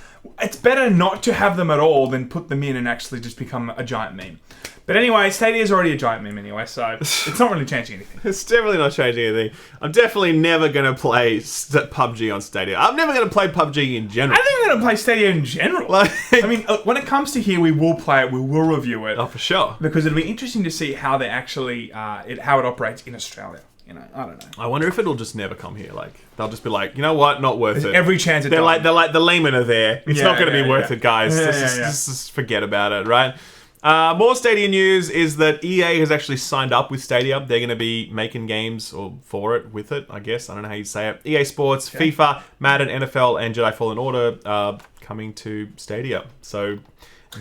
it's better not to have them at all than put them in and actually just become a giant meme. But anyway, Stadia is already a giant meme anyway, so it's not really changing anything. It's definitely not changing anything. I'm definitely never going to play PUBG on Stadia. I'm never going to play PUBG in general. I think I'm going to play Stadia in general. I mean, when it comes to here, we will play it, we will review it. Oh, for sure. Because it'll be interesting to see how they actually, how it operates in Australia. You know, I don't know. I wonder if it'll just never come here. Like, they'll just be like, you know what, not worth it. Every chance they're like the Laymen are there. It's not going to be worth it, guys. Just forget about it, right? More Stadia news is that EA has actually signed up with Stadia. They're going to be making games for it, with it, I guess. I don't know how you say it. EA Sports, FIFA, Madden, NFL, and Jedi Fallen Order are coming to Stadia. So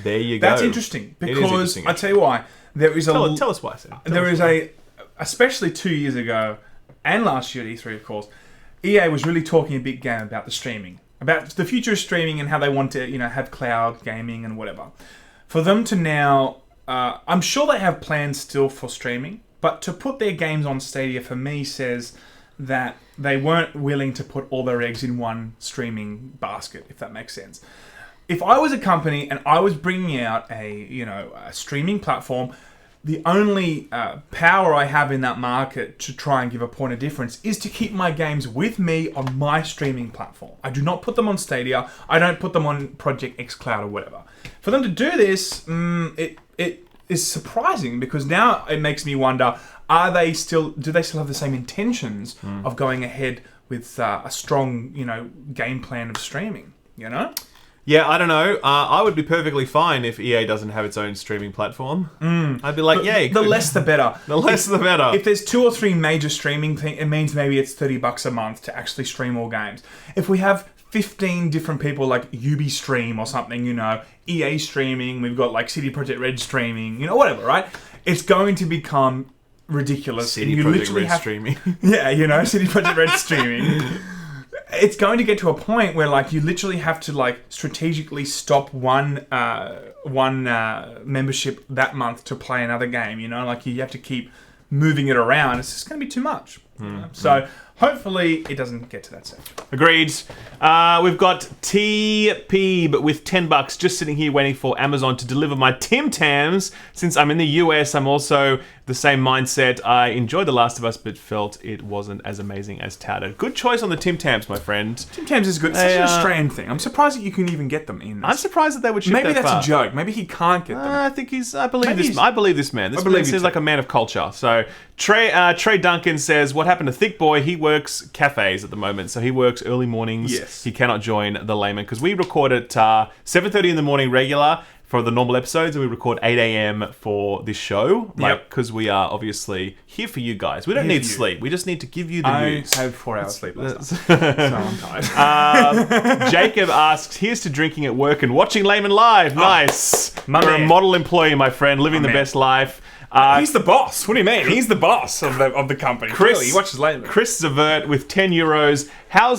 there you go. That's interesting because I tell you why. There is tell us why, Sam. Especially 2 years ago and last year at E3, of course, EA was really talking a big game about the streaming, about the future of streaming and how they want to, have cloud gaming and whatever. For them to now, I'm sure they have plans still for streaming, but to put their games on Stadia for me says that they weren't willing to put all their eggs in one streaming basket, if that makes sense. If I was a company and I was bringing out a streaming platform, the only power I have in that market to try and give a point of difference is to keep my games with me on my streaming platform. I do not put them on Stadia. I don't put them on Project xCloud or whatever. For them to do this, it is surprising because now it makes me wonder, do they still have the same intentions of going ahead with a strong, game plan of streaming, Yeah, I don't know. I would be perfectly fine if EA doesn't have its own streaming platform. I'd be like, yay. The less the better. The less the better. If there's 2 or 3 major streaming things, it means maybe it's $30 a month to actually stream all games. If we have 15 different people like UbiStream or something, EA streaming, we've got like CD Projekt Red streaming, whatever, right? It's going to become ridiculous. CD Projekt Red streaming. Yeah, CD Projekt Red streaming. It's going to get to a point where, you literally have to, strategically stop one membership that month to play another game, you have to keep moving it around. It's just going to be too much. So, hopefully, it doesn't get to that stage. Agreed. We've got TP, but with $10, just sitting here waiting for Amazon to deliver my Tim Tams. Since I'm in the US, I'm also the same mindset. I enjoyed The Last of Us, but felt it wasn't as amazing as touted. Good choice on the Tim Tams, my friend. Tim Tams is good. It's such an Australian thing. I'm surprised that you can even get them in this. I'm surprised that they would ship Maybe that that's far. a joke. Maybe he can't get them. I think I believe this man. This man seems like a man of culture. So Trey Duncan says, what happened to Thick Boy? He works cafes at the moment, so he works early mornings. Yes. He cannot join the Laymen because we record at 7:30 in the morning regular for the normal episodes, and we record 8 a.m. for this show. Because we are obviously here for you guys. We don't need sleep. We just need to give you the news. I had 4 hours sleep last night, so I'm tired. Jacob asks, here's to drinking at work and watching Laymen live. Nice. You're a model employee, my friend, living the best life. He's the boss. What do you mean? He's the boss of the company. Chris, he watches Laymen. Chris Zavert with €10. How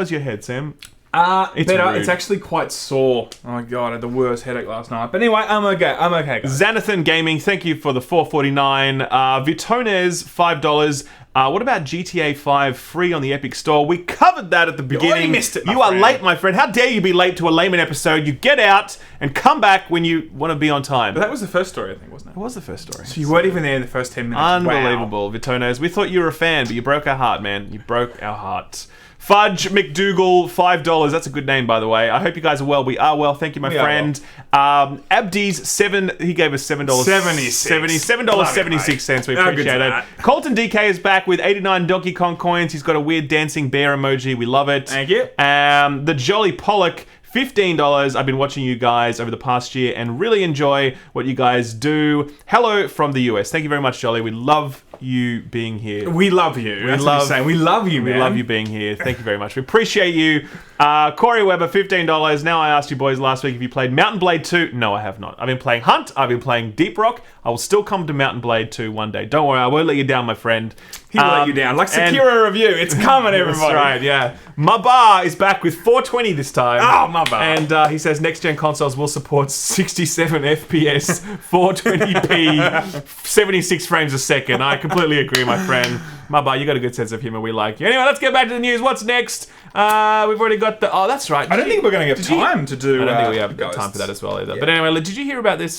is your head, Sam? It's better. Rude. It's actually quite sore. Oh my god, I had the worst headache last night. But anyway, I'm okay. Guys. Xanathan Gaming, thank you for the $4.49. Vitones, $5. What about GTA 5 free on the Epic Store? We covered that at the beginning. You already missed it, You are late, my friend. How dare you be late to a Layman episode? You get out and come back when you want to be on time. But that was the first story, I think, wasn't it? It was the first story. So you weren't even there in the first 10 minutes. Unbelievable, wow. Vitones. We thought you were a fan, but you broke our heart, man. You broke our heart. Fudge McDougal, $5. That's a good name, by the way. I hope you guys are well. We are well. Thank you, my friend. Abdi's $7. He gave us $7. $7.76. We appreciate it. Colton DK is back with 89 Donkey Kong coins. He's got a weird dancing bear emoji. We love it. Thank you. The Jolly Pollock, $15. I've been watching you guys over the past year and really enjoy what you guys do. Hello from the US. Thank you very much, Jolly. We love you being here. We love you. That's what you're saying. We love you, man. We love you being here. Thank you very much. We appreciate you. Corey Weber, $15. Now, I asked you boys last week if you played Mountain Blade 2. No, I have not. I've been playing Hunt. I've been playing Deep Rock. I will still come to Mountain Blade 2 one day. Don't worry, I won't let you down, my friend. He will let you down. Like Sekiro Review. It's coming, everybody. That's right, yeah. Mabar is back with 420 this time. Oh, Mabar. And he says next-gen consoles will support 67 FPS, 420p, 76 frames a second. I completely agree, my friend. Mabba, you got a good sense of humor. We like you. Anyway, let's get back to the news. What's next? We've already got the... Oh, that's right. I don't think we're going to have time to do... I don't think we have time for that as well either. Yeah. But anyway, did you hear about this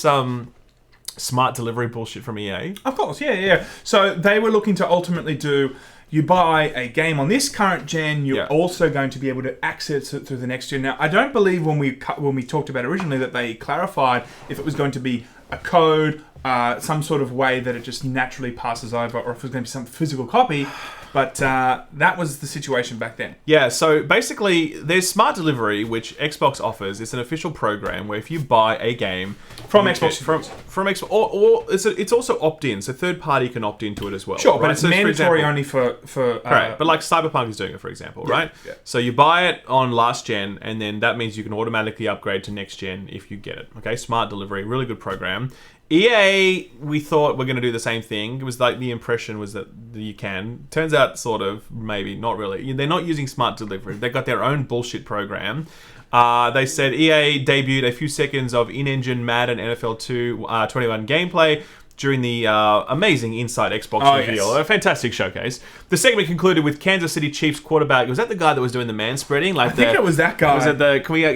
smart delivery bullshit from EA? Of course, yeah. So they were looking to ultimately do... You buy a game on this current gen, you're also going to be able to access it through the next gen. Now, I don't believe when we talked about it originally that they clarified if it was going to be a code, some sort of way that it just naturally passes over, or if it was going to be some physical copy. But that was the situation back then. Yeah, so basically, there's Smart Delivery, which Xbox offers. It's an official program where if you buy a game from Xbox, from Xbox, or it's also opt-in, so third party can opt into it as well. Sure, right? But it's mandatory only for correct. But like Cyberpunk is doing it, for example, right? Yeah. So you buy it on last gen, and then that means you can automatically upgrade to next gen if you get it. Okay, Smart Delivery, really good program. EA, we thought we're going to do the same thing. It was like the impression was that you can. Turns out, sort of, maybe, not really. They're not using Smart Delivery. They've got their own bullshit program. They said EA debuted a few seconds of in-engine Madden NFL 21 gameplay during the amazing Inside Xbox reveal. Yes. A fantastic showcase. The segment concluded with Kansas City Chiefs quarterback. Was that the guy that was doing the manspreading? Like I think it was that guy. Was it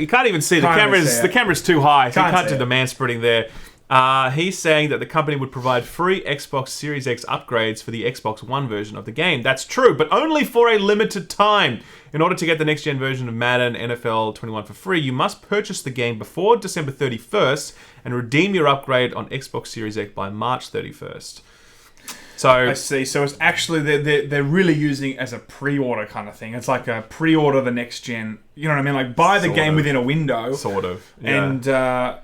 you can't even see. The camera's too high, so you can't do the manspreading there. He's saying that the company would provide free Xbox Series X upgrades for the Xbox One version of the game. That's true, but only for a limited time. In order to get the next-gen version of Madden NFL 21 for free, you must purchase the game before December 31st and redeem your upgrade on Xbox Series X by March 31st. So I see. So it's actually they're really using it as a pre-order kind of thing. It's like a pre-order the next gen. You know what I mean? Like buy the game within a window. Sort of. Yeah. And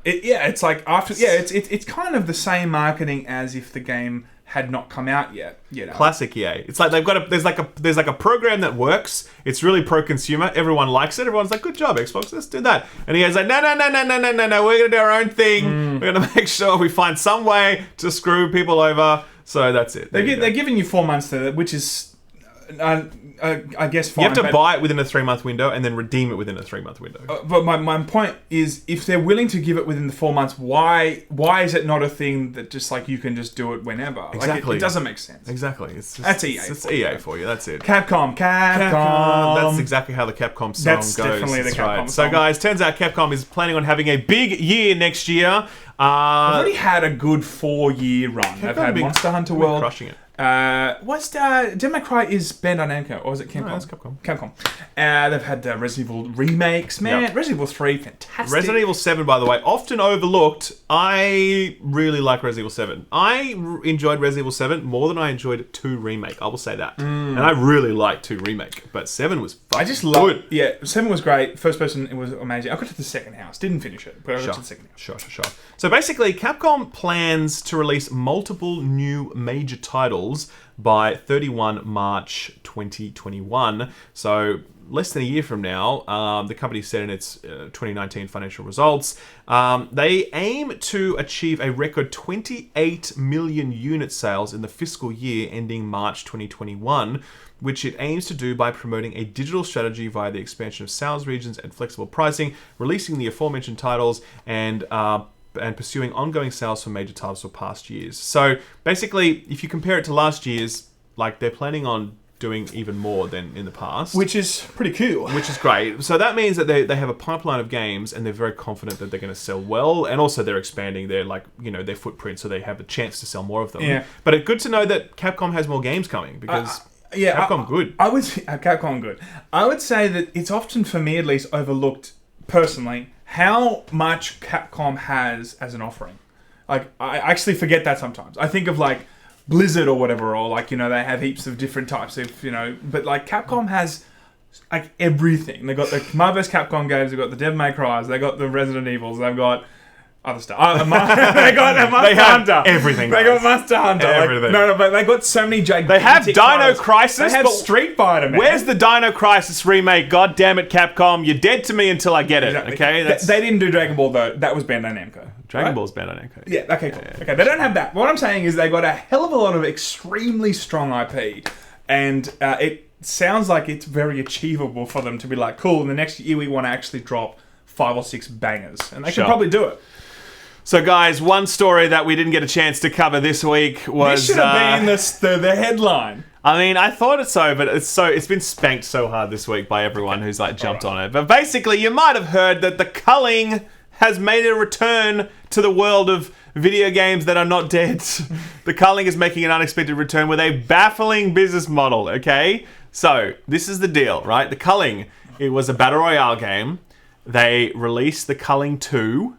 it's like after. Yeah, it's kind of the same marketing as if the game had not come out yet. You know? Classic EA. It's like they've got there's like a program that works. It's really pro-consumer. Everyone likes it. Everyone's like, good job, Xbox. Let's do that. And EA's like, no. We're gonna do our own thing. We're gonna make sure we find some way to screw people over. So that's it. They're giving you 4 months to, which is, I guess, fine. You have to buy it within a 3-month window and then redeem it within a 3-month window. But my point is, if they're willing to give it within the 4 months, why is it not a thing that just like you can just do it whenever? Exactly. Like, it doesn't make sense. Exactly. It's just, that's EA. It's EA for you. That's it. Capcom. That's exactly how the Capcom song goes. That's definitely the Capcom song. So guys, turns out Capcom is planning on having a big year next year. They've already had a good 4-year run. They've had Monster Hunter World. Crushing it. What's Devil May Cry is Bandai Namco, or is it Capcom? No, that's Capcom. They've had Resident Evil remakes. Man, Resident Evil 3, fantastic. Resident Evil 7, by the way, often overlooked. I really like Resident Evil 7. I enjoyed Resident Evil 7 more than I enjoyed 2 Remake. I will say that. And I really liked 2 Remake, but 7 was I just love it. Yeah, 7 was great. First person, it was amazing. I got to the second house. Didn't finish it, but I got to the second house. Sure. So basically, Capcom plans to release multiple new major titles by 31 March 2021. So less than a year from now, the company said in its 2019 financial results, they aim to achieve a record 28 million unit sales in the fiscal year ending March 2021, which it aims to do by promoting a digital strategy via the expansion of sales regions and flexible pricing, releasing the aforementioned titles, and pursuing ongoing sales for major titles for past years. So basically, if you compare it to last year's, like they're planning on doing even more than in the past. Which is pretty cool. Which is great. So that means that they have a pipeline of games and they're very confident that they're going to sell well, and also they're expanding their their footprint so they have a chance to sell more of them. Yeah. But it's good to know that Capcom has more games coming because Capcom good. Capcom good. I would say that it's often, for me at least, overlooked personally how much Capcom has as an offering. Like, I actually forget that sometimes. I think of like Blizzard or whatever, or like, they have heaps of different types of, but like Capcom has like everything. They've got the Marvel vs. Capcom games, they've got the Devil May Cry's, they've got the Resident Evils, they've got other stuff. They got Monster Hunter. Everything. They got Monster Hunter. Everything. But they got so many gigantic They have Dino titles. Crisis. They have Street Fighter, man. Where's the Dino Crisis remake? God damn it, Capcom. You're dead to me until I get it. Exactly. Okay? They didn't do Dragon Ball, though. That was Bandai Namco. Dragon Ball's Bandai Namco. Yeah, okay, cool. Yeah. Okay, they don't have that. What I'm saying is they got a hell of a lot of extremely strong IP. And it sounds like it's very achievable for them to be like, cool, in the next year we want to actually drop 5 or 6 bangers. And they can probably do it. So, guys, one story that we didn't get a chance to cover this week was... This should have been the headline. I mean, I thought it so, but it's been spanked so hard this week by everyone who's like jumped on it. But basically, you might have heard that the Culling has made a return to the world of video games that are not dead. The Culling is making an unexpected return with a baffling business model, okay? So, this is the deal, right? The Culling, it was a battle royale game. They released the Culling 2,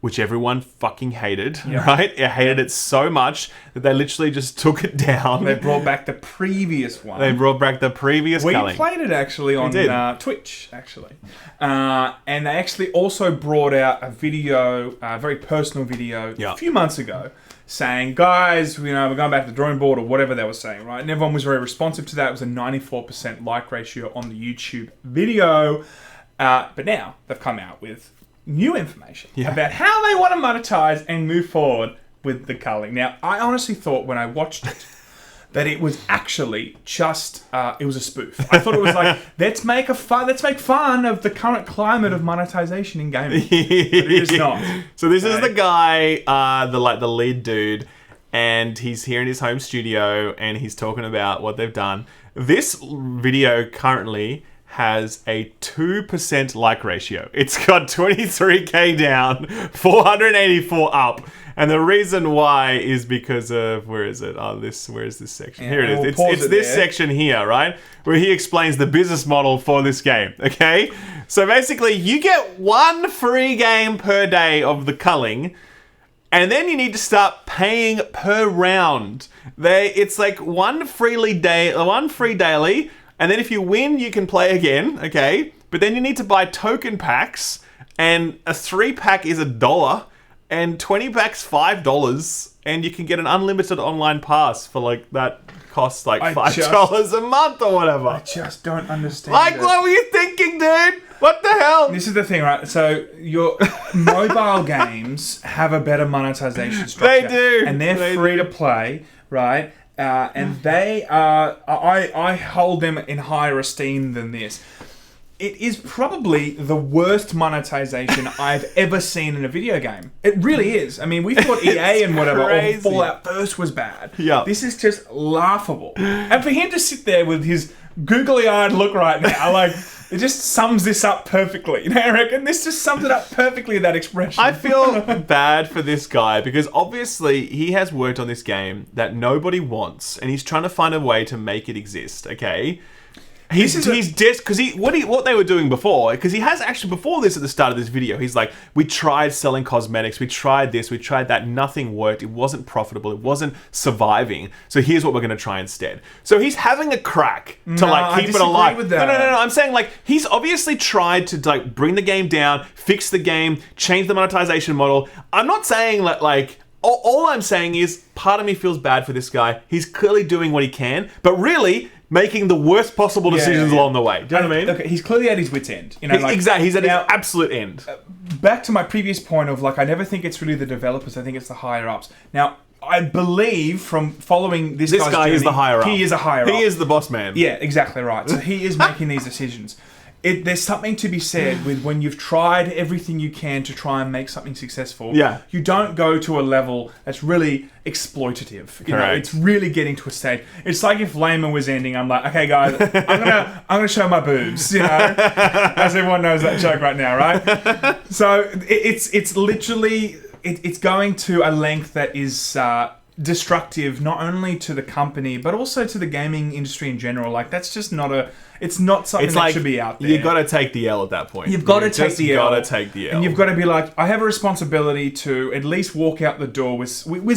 which everyone fucking hated, right? It hated it so much that they literally just took it down. They brought back the previous one. Culling. We played it actually on Twitch, actually. And they actually also brought out a video, a very personal video, a few months ago, saying, guys, we're going back to the drawing board or whatever they were saying, right? And everyone was very responsive to that. It was a 94% like ratio on the YouTube video. But now they've come out with new information about how they want to monetize and move forward with the Culling. Now, I honestly thought when I watched it that it was actually just it was a spoof. I thought it was like let's make fun of the current climate of monetization in gaming. But it is not. So this is the guy, the lead dude, and he's here in his home studio and he's talking about what they've done. This video currently has a 2% like ratio. It's got 23k down, 484 up. And the reason why is because of, where is it? Where is this section? Here it is. It's this section here, right? Where he explains the business model for this game, okay? So basically, you get one free game per day of the Culling, and then you need to start paying per round. It's like one free daily, and then if you win, you can play again, okay? But then you need to buy token packs, and a 3-pack is $1, and 20 packs $5, and you can get an unlimited online pass for like that costs like $5 a month or whatever. I just don't understand. Like, what were you thinking, dude? What the hell? This is the thing, right? So your mobile games have a better monetization structure. They do, and they're free to play, right? And they are, I hold them in higher esteem than this. It is probably the worst monetization I've ever seen in a video game. It really is. I mean, we thought EA and whatever, or Fallout First was bad. Yeah. This is just laughable. And for him to sit there with his googly-eyed look right now, like, it just sums this up perfectly. You know, I reckon this just sums it up perfectly, that expression. I feel bad for this guy because obviously he has worked on this game that nobody wants and he's trying to find a way to make it exist, okay? Because what they were doing before, because he has actually, before this, at the start of this video, he's like, we tried selling cosmetics, we tried this, we tried that, nothing worked, it wasn't profitable, it wasn't surviving, so here's what we're going to try instead. So he's having a crack to keep it alive. With that. No, I'm saying like, he's obviously tried to like bring the game down, fix the game, change the monetization model. I'm not saying that like, all I'm saying is, part of me feels bad for this guy. He's clearly doing what he can, but really making the worst possible decisions along the way. Do you know what I mean? Okay, he's clearly at his wit's end. You know, exactly. He's at his absolute end. Back to my previous point of like, I never think it's really the developers. I think it's the higher ups. Now, I believe from following this guy's journey, is the higher up. He is a higher up. He is the boss man. Yeah, exactly right. So he is making these decisions. There's something to be said with when you've tried everything you can to try and make something successful. Yeah. You don't go to a level that's really exploitative. You know, it's really getting to a stage. It's like if Laymen was ending, I'm like, okay, guys, I'm gonna show my boobs. You know, as everyone knows that joke right now, right? So it's literally it's going to a length that is destructive not only to the company but also to the gaming industry in general. Like, that's just not it's not something that should be out there. You got to take the L at that point. You've got to take the L. And you've got to be like, I have a responsibility to at least walk out the door with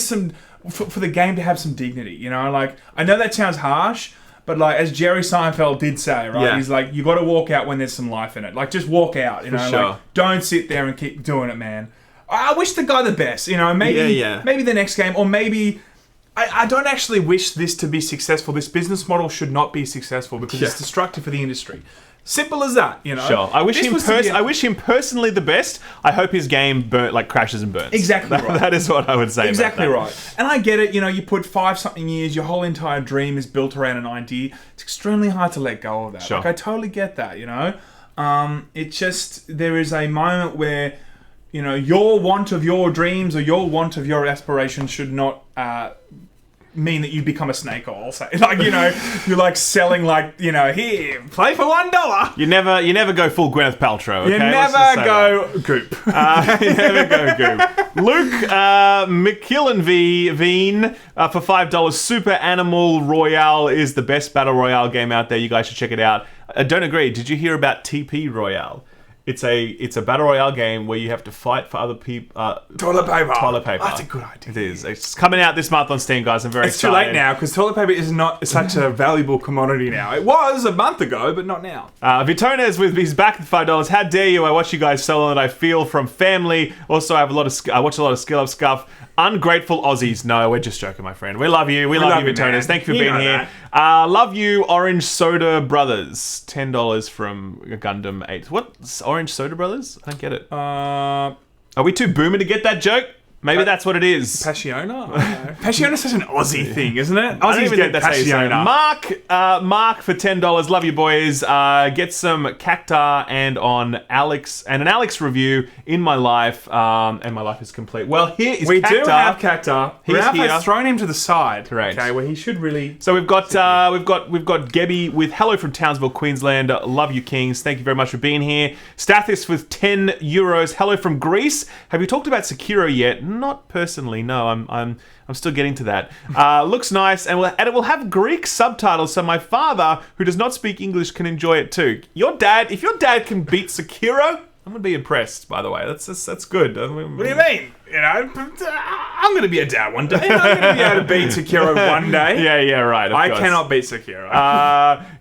some for the game to have some dignity. You know, like, I know that sounds harsh, but like, as Jerry Seinfeld did say, right? Yeah. He's like, you got to walk out when there's some life in it. Like, just walk out. You know, like, don't sit there and keep doing it, man. I wish the guy the best. You know, maybe the next game, or maybe. I don't actually wish this to be successful. This business model should not be successful because it's destructive for the industry. Simple as that, you know. Sure. I wish him personally the best. I hope his game crashes and burns. Exactly right. That is what I would say. Exactly about that. Right. And I get it. You know, you put 5-something years, your whole entire dream is built around an idea. It's extremely hard to let go of that. Sure. Like, I totally get that. You know, it just, there is a moment where your want of your dreams or your want of your aspirations should not mean that you become a snake oil. So, you're like selling here, play for $1. You never go full Gwyneth Paltrow. Okay? You never go goop. You never go goop. Luke McKillen Veen for $5. Super Animal Royale is the best battle royale game out there. You guys should check it out. I don't agree. Did you hear about TP Royale? It's a battle royale game where you have to fight for other people. Toilet paper. Toilet paper. That's a good idea. It is. It's coming out this month on Steam, guys. I'm very excited. It's too late now because toilet paper is not such a valuable commodity now. It was a month ago, but not now. Vitones he's back at $5. How dare you? I watch you guys so long that I feel from family. Also, I watch a lot of Skill Up Scuff. Ungrateful Aussies. No, we're just joking, my friend. We love you. We love you, Vitones. Thank you for being here. Love you, Orange Soda Brothers. $10 from Gundam 8. What's Orange Soda Brothers? I don't get it. Are we too boomer to get that joke? Maybe that's what it is. Passiona? Passiona's such an Aussie thing, isn't it? Aussies get Passiona. Mark for $10. Love you, boys. Get some Cactar and an Alex review in my life. And my life is complete. Well, here is Cactar. We do have Cactar. Ralph has thrown him to the side. Correct. Okay, where he should really. So we've got Gebby with hello from Townsville, Queensland. Love you, Kings. Thank you very much for being here. Stathis with €10. Hello from Greece. Have you talked about Sekiro yet? Not personally, no. I'm still getting to that. Looks nice, and it will have Greek subtitles, so my father, who does not speak English, can enjoy it too. If your dad can beat Sekiro, I'm gonna be impressed. By the way, that's good. What do you mean? I'm going to be a dad one day. I'm going to be able to beat Sekiro one day. Yeah, right. I cannot beat Sekiro.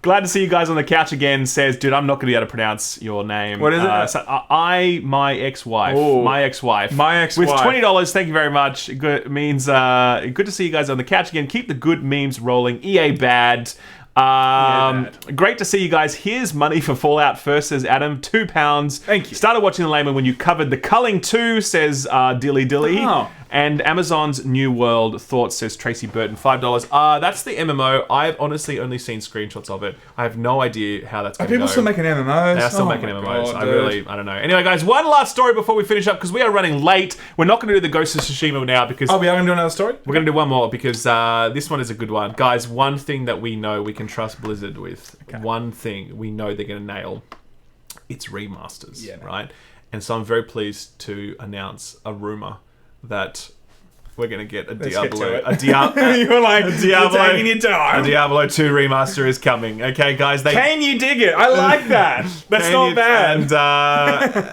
Glad to see you guys on the couch again. Says, dude, I'm not going to be able to pronounce your name. What is it? My ex-wife. My ex-wife. With $20, thank you very much. Good means good to see you guys on the couch again. Keep the good memes rolling. EA bad. Great to see you guys. Here's money for Fallout First, says Adam. £2. Thank you. Started watching the Laymen when you covered the Culling 2, says Dilly Dilly. Oh. And Amazon's New World Thoughts, says Tracy Burton. $5. That's the MMO. I've honestly only seen screenshots of it. I have no idea how that's going to go. Are people still making MMOs? They're still making MMOs. I don't know. Anyway, guys, one last story before we finish up, because we are running late. We're not going to do the Ghost of Tsushima now because... Oh, we are going to do another story? We're going to do one more because this one is a good one. Guys, one thing that we know we can trust Blizzard with, one thing we know they're going to nail, it's remasters, right? And so I'm very pleased to announce a rumor that we're going to get a Diablo. You're like, you're taking your time. A Diablo 2 remaster is coming. Okay, guys. Can you dig it? I like that. That's not bad.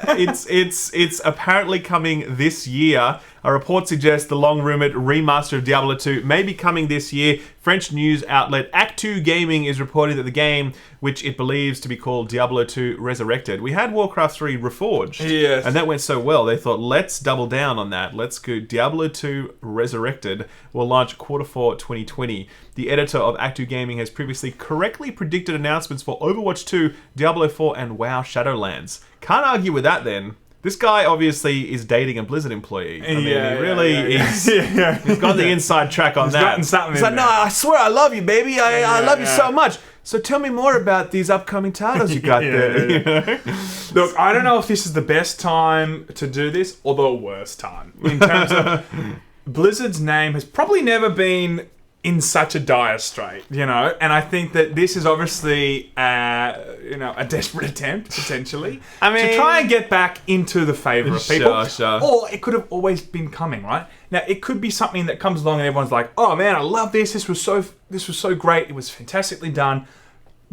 And it's apparently coming this year. A report suggests the long-rumoured remaster of Diablo 2 may be coming this year. French news outlet Act2 Gaming is reporting that the game, which it believes to be called Diablo 2 Resurrected. We had Warcraft 3 Reforged. Yes. And that went so well, they thought, let's double down on that. Let's go Diablo 2 Resurrected will launch Q4 2020. The editor of Act2 Gaming has previously correctly predicted announcements for Overwatch 2, Diablo 4, and WoW Shadowlands. Can't argue with that then. This guy obviously is dating a Blizzard employee. I mean, he really is. He's got the inside track on that. He's like, no, I swear I love you, baby. I love you so much. So tell me more about these upcoming titles you got there. You know? Look, I don't know if this is the best time to do this or the worst time. In terms of Blizzard's name has probably never been in such a dire strait, and I think that this is obviously, a desperate attempt, potentially, to try and get back into the favour of people. Sure. Or it could have always been coming, right? Now, it could be something that comes along and everyone's like, oh man, I love this. This was so great. It was fantastically done.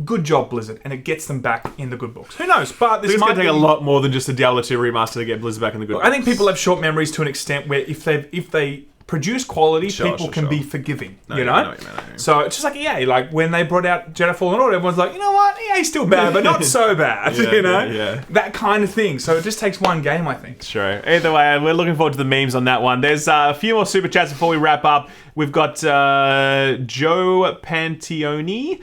Good job, Blizzard, and it gets them back in the good books. Who knows? But this might take a lot more than just a Diablo 2 remaster to get Blizzard back in the good books. I think people have short memories to an extent where if they produce quality, people can be forgiving, So it's just like EA, like when they brought out Jedi Fallen Order, everyone's like, you know what, EA's still bad, but not so bad, that kind of thing. So it just takes one game, I think. Sure. Either way, we're looking forward to the memes on that one. There's a few more super chats before we wrap up. We've got Joe Pantioni.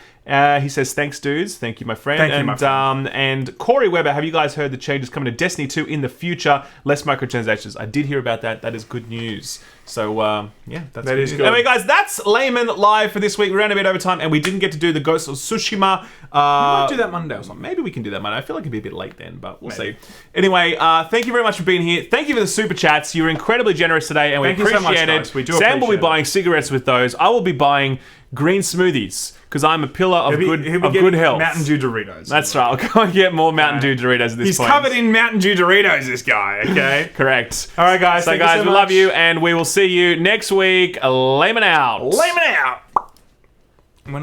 He says, thanks, dudes. Thank you, my friend. Thank you, my friend. And Corey Weber, have you guys heard the changes coming to Destiny 2 in the future? Less microtransactions. I did hear about that. That is good news. So, yeah, that's that is good. Anyway, guys, that's Laymen live for this week. We ran a bit over time, and we didn't get to do the Ghost of Tsushima. We might do that Monday or something. Maybe we can do that Monday. I feel like it'd be a bit late then, but we'll see. Anyway, thank you very much for being here. Thank you for the super chats. You were incredibly generous today, and we appreciate so much, it. guys. We do Sam will be appreciate buying cigarettes with those. I will be buying green smoothies because I'm a pillar of good health. Mountain Dew Doritos. That's right. I'll go and get more Mountain Dew Doritos at this point. He's covered in Mountain Dew Doritos, this guy, okay? Correct. All right, guys. So, guys, we love you, and we will see you next week. Laymen out. Laymen out.